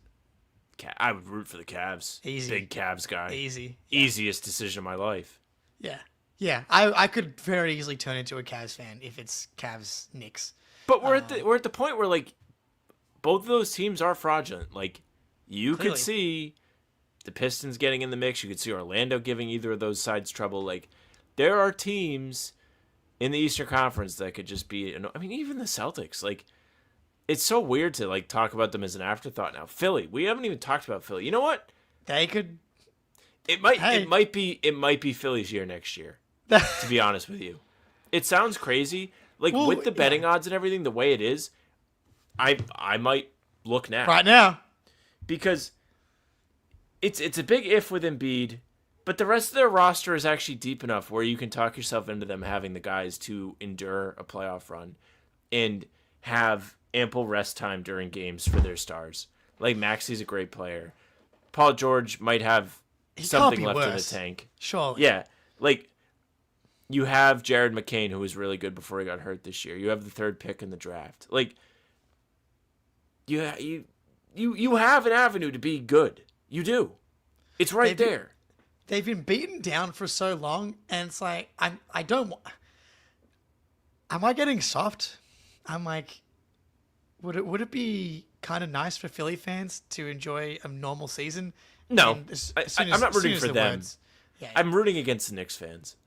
I would root for the Cavs. Easy. Big Cavs guy. Easy. Easiest decision of my life. Yeah. Yeah. I could very easily turn into a Cavs fan if it's Cavs Knicks. But we're at the point where like both of those teams are fraudulent. Like you Clearly. could see the Pistons getting in the mix. You could see Orlando giving either of those sides trouble. Like there are teams in the Eastern Conference that could just be. I mean, even the Celtics. Like it's so weird to like talk about them as an afterthought now. Philly. We haven't even talked about Philly. You know what? They could. It might be Philly's year next year. To be honest with you, it sounds crazy. Like with the betting odds and everything, the way it is, I might look now. Right now. Because it's a big if with Embiid, but the rest of their roster is actually deep enough where you can talk yourself into them having the guys to endure a playoff run and have ample rest time during games for their stars. Like Maxi's a great player. Paul George might have something left in the tank. Surely. Yeah. Like you have Jared McCain, who was really good before he got hurt this year. You have the third pick in the draft. Like you have an avenue to be good. You do. It's right there. They've been beaten down for so long, and it's like am I getting soft? I'm like, would it be kind of nice for Philly fans to enjoy a normal season? No, I'm not rooting for them. Yeah, I'm rooting against the Knicks fans.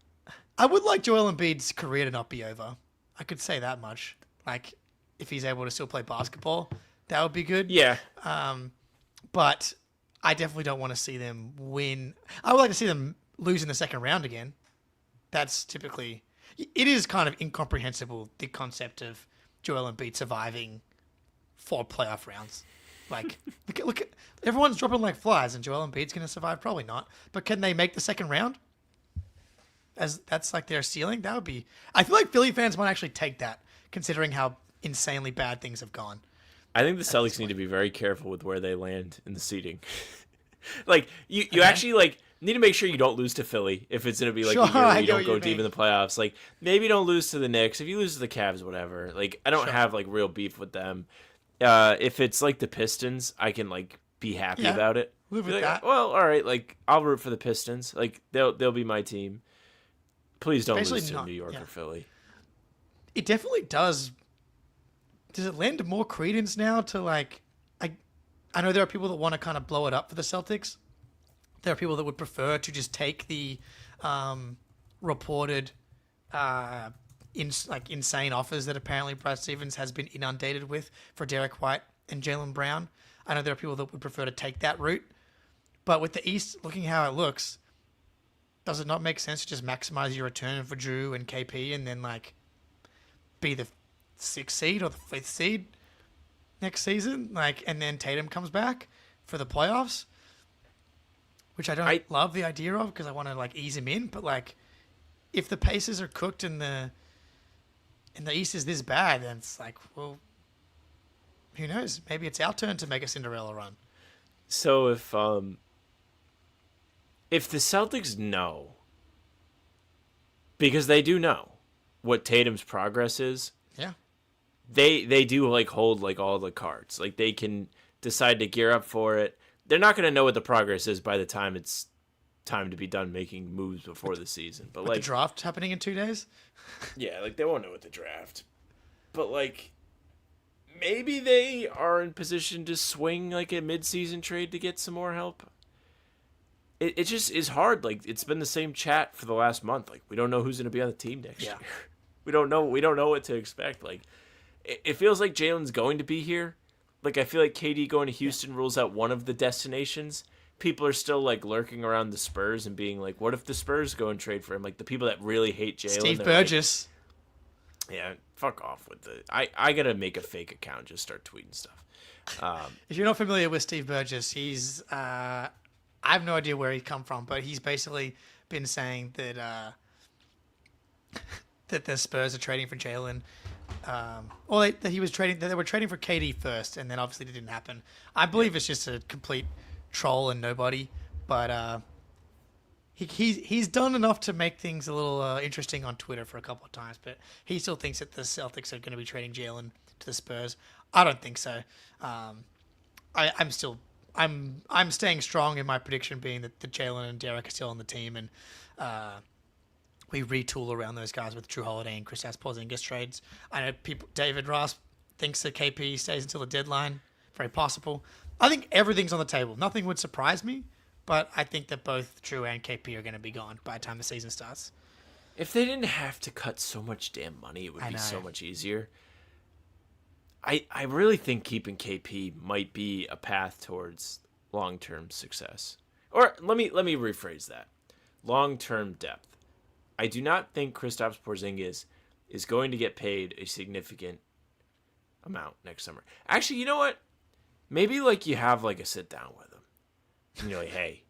I would like Joel Embiid's career to not be over. I could say that much. Like, if he's able to still play basketball, that would be good. Yeah. But I definitely don't want to see them win. I would like to see them lose in the second round again. That's typically... It is kind of incomprehensible, the concept of Joel Embiid surviving 4 playoff rounds. Like, look at everyone's dropping like flies, and Joel Embiid's going to survive? Probably not. But can they make the second round? As that's like their ceiling? That would be... I feel like Philly fans might actually take that, considering how insanely bad things have gone. I think the Celtics need to be very careful with where they land in the seeding. Like, you actually, like, need to make sure you don't lose to Philly if it's going to be, like, a year where you don't go deep in the playoffs. Like, maybe don't lose to the Knicks. If you lose to the Cavs, whatever. Like, I don't have, like, real beef with them. If it's, like, the Pistons, I can, like, be happy about it. Live with like, that. Well, all right, like, I'll root for the Pistons. Like, they'll be my team. Please don't lose to New York or Philly. It definitely does. Does it lend more credence now to, like... I know there are people that want to kind of blow it up for the Celtics. There are people that would prefer to just take the reported insane offers that apparently Brad Stevens has been inundated with for Derek White and Jaylen Brown. I know there are people that would prefer to take that route. But with the East, looking how it looks, does it not make sense to just maximize your return for Drew and KP and then, like, be the 6th seed or the 5th seed next season? Like, and then Tatum comes back for the playoffs, which I don't love the idea of because I want to, like, ease him in. But, like, if the Pacers are cooked and the East is this bad, then it's like, well, who knows? Maybe it's our turn to make a Cinderella run. So if the Celtics know, because they do know what Tatum's progress is, yeah, they do, like, hold, like, all the cards. Like, they can decide to gear up for it. They're not going to know what the progress is by the time it's time to be done making moves before the season. But, like, the draft happening in 2 days? Yeah, like, they won't know what the draft. But, like, maybe they are in position to swing, like, a mid-season trade to get some more help. It just is hard. Like, it's been the same chat for the last month. Like, we don't know who's going to be on the team next year. We don't know what to expect. Like, it feels like Jalen's going to be here. Like, I feel like KD going to Houston rules out one of the destinations. People are still, like, lurking around the Spurs and being like, what if the Spurs go and trade for him? Like, the people that really hate Jalen. Steve Burgess. Like, yeah, fuck off with the... I got to make a fake account, just start tweeting stuff. If you're not familiar with Steve Burgess, he's... I have no idea where he come from, but he's basically been saying that that the Spurs are trading for Jalen. That they were trading for KD first, and then obviously it didn't happen. I believe it's just a complete troll and nobody, but he's done enough to make things a little interesting on Twitter for a couple of times. But he still thinks that the Celtics are going to be trading Jalen to the Spurs. I don't think so. I'm still I'm staying strong in my prediction, being that Jalen and Derek are still on the team, and we retool around those guys with Drew Holiday and Kristaps Porzingis trades. I know David Ross thinks that KP stays until the deadline. Very possible. I think everything's on the table. Nothing would surprise me, but I think that both Drew and KP are going to be gone by the time the season starts. If they didn't have to cut so much damn money, it would be so much easier. I really think keeping KP might be a path towards long-term success. Or let me rephrase that. Long-term depth. I do not think Kristaps Porzingis is going to get paid a significant amount next summer. Actually, you know what? Maybe like you have like a sit down with him. And you're like, hey,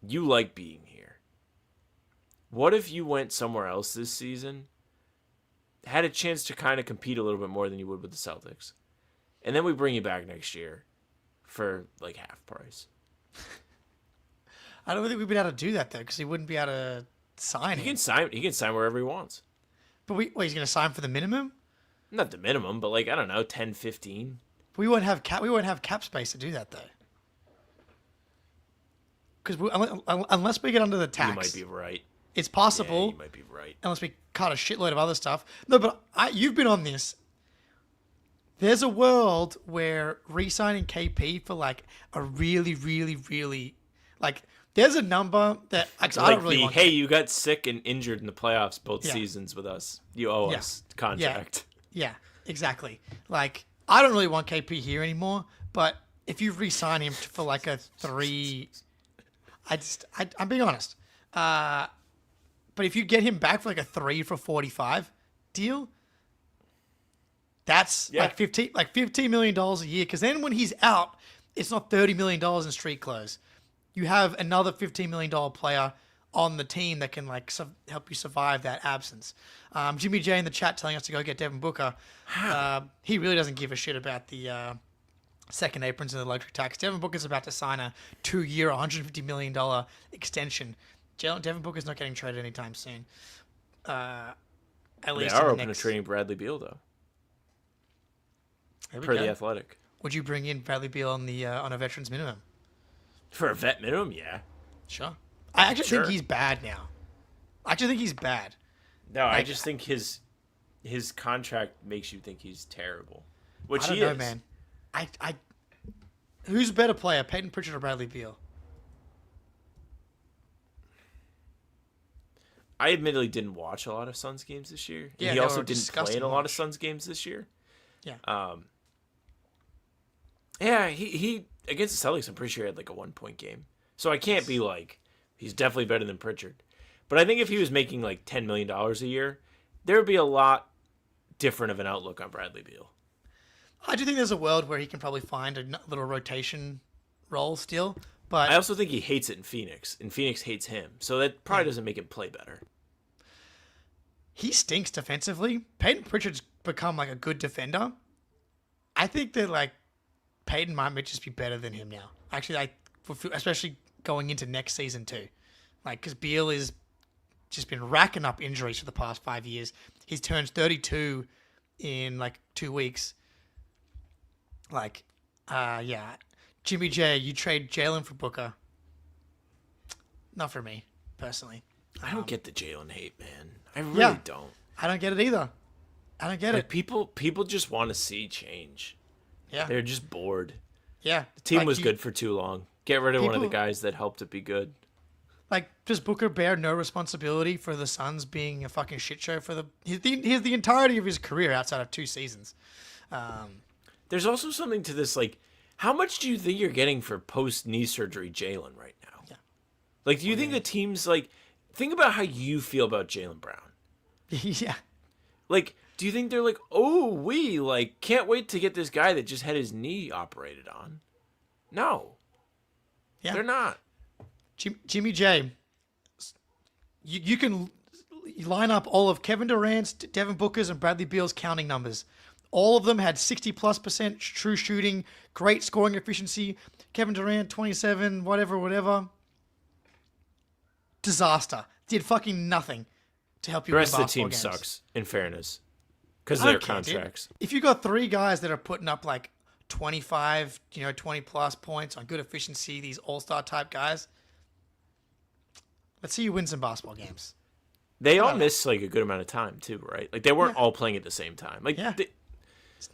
you like being here. What if you went somewhere else this season, had a chance to kind of compete a little bit more than you would with the Celtics, and then we bring you back next year for like half price? I don't think we'd be able to do that though, because he wouldn't be able to sign. He can sign wherever he wants. But he's going to sign for the minimum? Not the minimum, but like I don't know, 10, 15. We won't have cap space to do that though. Because unless we get under the tax, You might be right. It's possible. Yeah, you might be right. Unless we cut a shitload of other stuff. No, but you've been on this. There's a world where re-signing KP for like a really, really, really like. There's a number that I don't really want. Hey, you got sick and injured in the playoffs both seasons with us. You owe us contract. Yeah, exactly. Like I don't really want KP here anymore. But if you re-sign him for like a 3, I'm being honest. But if you get him back for like a 3 for 45 deal, that's like $15 million a year. Because then when he's out, it's not $30 million in street clothes. You have another $15 million player on the team that can like help you survive that absence. Jimmy J in the chat telling us to go get Devin Booker. He really doesn't give a shit about the second aprons and the luxury tax. Devin Booker's about to sign a 2-year, $150 million extension. Devin Booker's not getting traded anytime soon. At least they are open to trading Bradley Beal though. Per The Athletic. Would you bring in Bradley Beal on a veteran's minimum? For a vet minimum, yeah. Sure. I actually think he's bad now. I actually think he's bad. No, I just think his contract makes you think he's terrible. Which he is. I don't know, man. Who's a better player, Peyton Pritchard or Bradley Beal? I admittedly didn't watch a lot of Suns games this year. Yeah, he also didn't play in a lot of Suns games this year. Yeah. Yeah, he against the Celtics, I'm pretty sure he had like a 1-point game. So I can't be like, he's definitely better than Pritchard. But I think if he was making like $10 million a year, there would be a lot different of an outlook on Bradley Beal. I do think there's a world where he can probably find a little rotation role still. But I also think he hates it in Phoenix, and Phoenix hates him. So that probably doesn't make him play better. He stinks defensively. Peyton Pritchard's become like a good defender. I think that like Peyton might just be better than him now. Actually, especially going into next season too. Like, because Beal is just been racking up injuries for the past 5 years. He's turned 32 in like 2 weeks. Like, yeah. Jimmy J, you trade Jalen for Booker. Not for me, personally. I don't get the Jalen hate, man. I really don't. I don't get it either. I don't get it. People just want to see change. Yeah. They're just bored. Yeah. The team was good for too long. Get rid of one of the guys that helped it be good. Like, does Booker bear no responsibility for the Suns being a fucking shit show for the entirety of his career outside of 2 seasons? There's also something to this, like, how much do you think you're getting for post-knee surgery Jalen right now? Yeah. Like, do you think the team's, like, think about how you feel about Jaylen Brown. Yeah. Like, do you think they're like, oh, we, like, can't wait to get this guy that just had his knee operated on? No. Yeah. They're not. Jimmy J, you can line up all of Kevin Durant's, Devin Booker's, and Bradley Beal's counting numbers. All of them had 60+% true shooting, great scoring efficiency. Kevin Durant, 27, whatever. Disaster. Did fucking nothing to help you The rest win of the team basketball games. sucks, in fairness. Because of their contracts. Dude. If you got 3 guys that are putting up like 25, 20 plus points on good efficiency, these all-star type guys. Let's see you win some basketball games. They all missed like a good amount of time too, right? Like they weren't all playing at the same time. Like the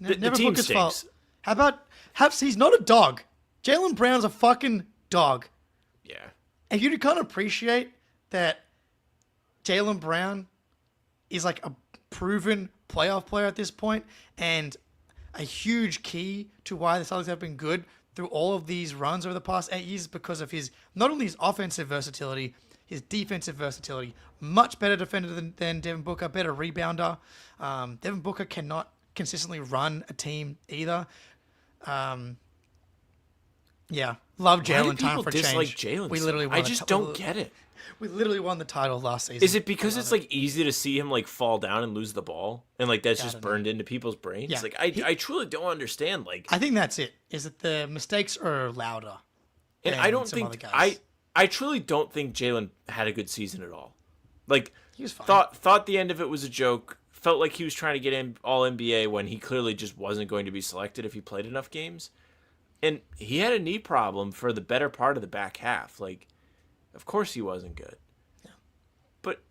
team Booker's stinks. fault. How about he's not a dog. Jaylen Brown's a fucking dog. Yeah. And you can't appreciate that Jaylen Brown is like a proven playoff player at this point, and a huge key to why the Celtics have been good through all of these runs over the past 8 years because of his not only his offensive versatility, his defensive versatility. Much better defender than Devin Booker, better rebounder. Devin Booker cannot consistently run a team either. Yeah, love Jaylen. Time for dislike change. Jaylen? We literally won I just don't get it. We literally won the title last season. Is it because it's like easy to see him like fall down and lose the ball, and like that's just burned into people's brains? Yeah. Like I truly don't understand. Like I think that's it. Is that the mistakes are louder? And I don't think I truly don't think Jaylen had a good season at all. Like he was fine. Thought the end of it was a joke. Felt like he was trying to get in all NBA when he clearly just wasn't going to be selected if he played enough games. And he had a knee problem for the better part of the back half. Like, of course he wasn't good. Yeah. But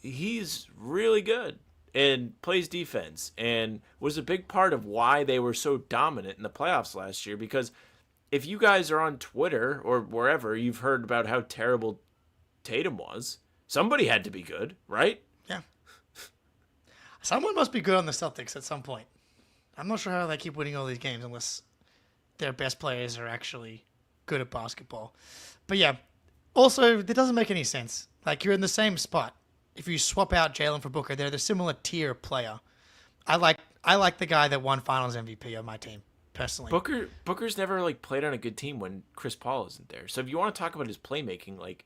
he's really good and plays defense and was a big part of why they were so dominant in the playoffs last year. Because if you guys are on Twitter or wherever, you've heard about how terrible Tatum was. Somebody had to be good, right? Yeah. Someone must be good on the Celtics at some point. I'm not sure how they keep winning all these games unless their best players are actually good at basketball. But yeah, also, it doesn't make any sense. Like, you're in the same spot. If you swap out Jaylen for Booker, they're the similar tier player. I like the guy that won Finals MVP on my team, personally. Booker's never like played on a good team when Chris Paul isn't there. So if you want to talk about his playmaking, like,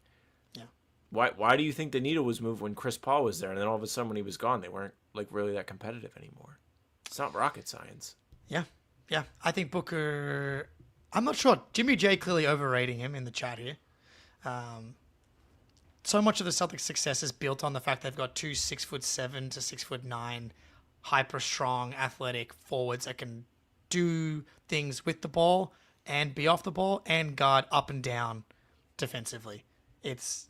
yeah, why do you think the needle was moved when Chris Paul was there, and then all of a sudden when he was gone, they weren't like really that competitive anymore? It's not rocket science. Yeah. I think Booker. I'm not sure. Jimmy J clearly overrating him in the chat here. So much of the Celtics' success is built on the fact they've got 2 6'7" to 6'9", hyper strong, athletic forwards that can do things with the ball and be off the ball and guard up and down defensively. It's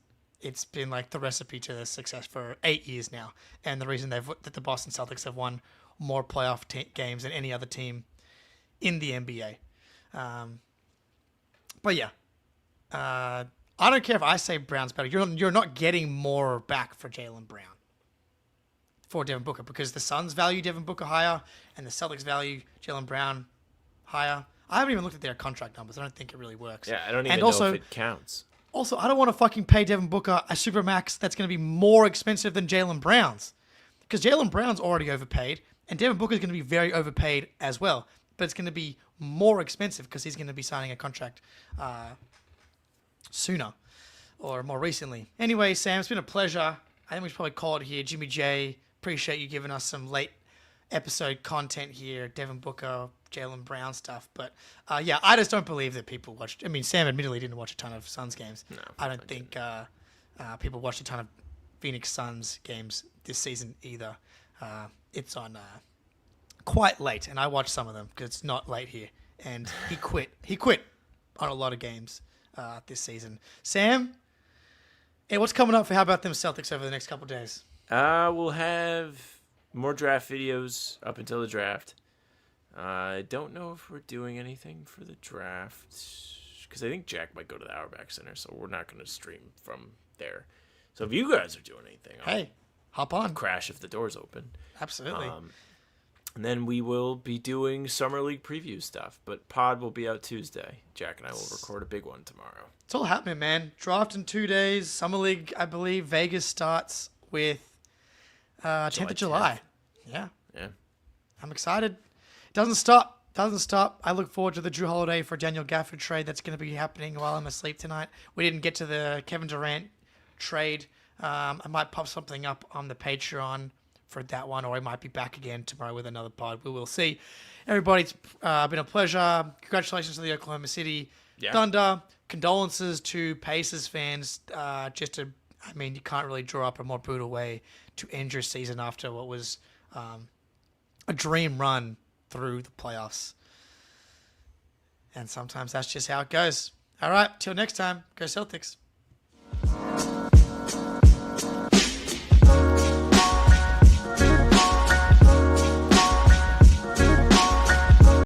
been like the recipe to their success for 8 years now, and the reason that the Boston Celtics have won more playoff games than any other team in the NBA. But yeah. I don't care if I say Brown's better. You're not getting more back for Jaylen Brown for Devin Booker because the Suns value Devin Booker higher and the Celtics value Jaylen Brown higher. I haven't even looked at their contract numbers. I don't think it really works. Yeah, I don't even know if it counts. Also, I don't want to fucking pay Devin Booker a supermax that's going to be more expensive than Jaylen Brown's because Jaylen Brown's already overpaid and Devin Booker's going to be very overpaid as well. But it's going to be more expensive because he's going to be signing a contract sooner or more recently. Anyway, Sam, it's been a pleasure. I think we should probably call it here. Jimmy J, appreciate you giving us some late episode content here. Devin Booker, Jaylen Brown stuff. But yeah, I just don't believe that people watched. I mean, Sam admittedly didn't watch a ton of Suns games. No, I don't think people watched a ton of Phoenix Suns games this season either. It's on quite late, and I watched some of them because it's not late here. And he quit. He quit on a lot of games this season. Sam, hey, what's coming up for How About Them Celtics over the next couple of days? We'll have more draft videos up until the draft. I don't know if we're doing anything for the draft because I think Jack might go to the Auerbach Center, so we're not going to stream from there. So if you guys are doing anything, hey, hop on. Crash if the door's open. Absolutely. And then we will be doing Summer League preview stuff, but pod will be out Tuesday. Jack and I will record a big one tomorrow. It's all happening, man. Draft in 2 days. Summer League, I believe, Vegas starts with 10th of July. 10th. Yeah. I'm excited. It doesn't stop. I look forward to the Drew Holiday for Daniel Gafford trade that's going to be happening while I'm asleep tonight. We didn't get to the Kevin Durant trade. I might pop something up on the Patreon for that one, or I might be back again tomorrow with another pod. We will see. Everybody, it's been a pleasure. Congratulations to the Oklahoma City Thunder. Condolences to Pacers fans. I mean, you can't really draw up a more brutal way to end your season after what was a dream run through the playoffs. And sometimes that's just how it goes. All right, till next time, go Celtics.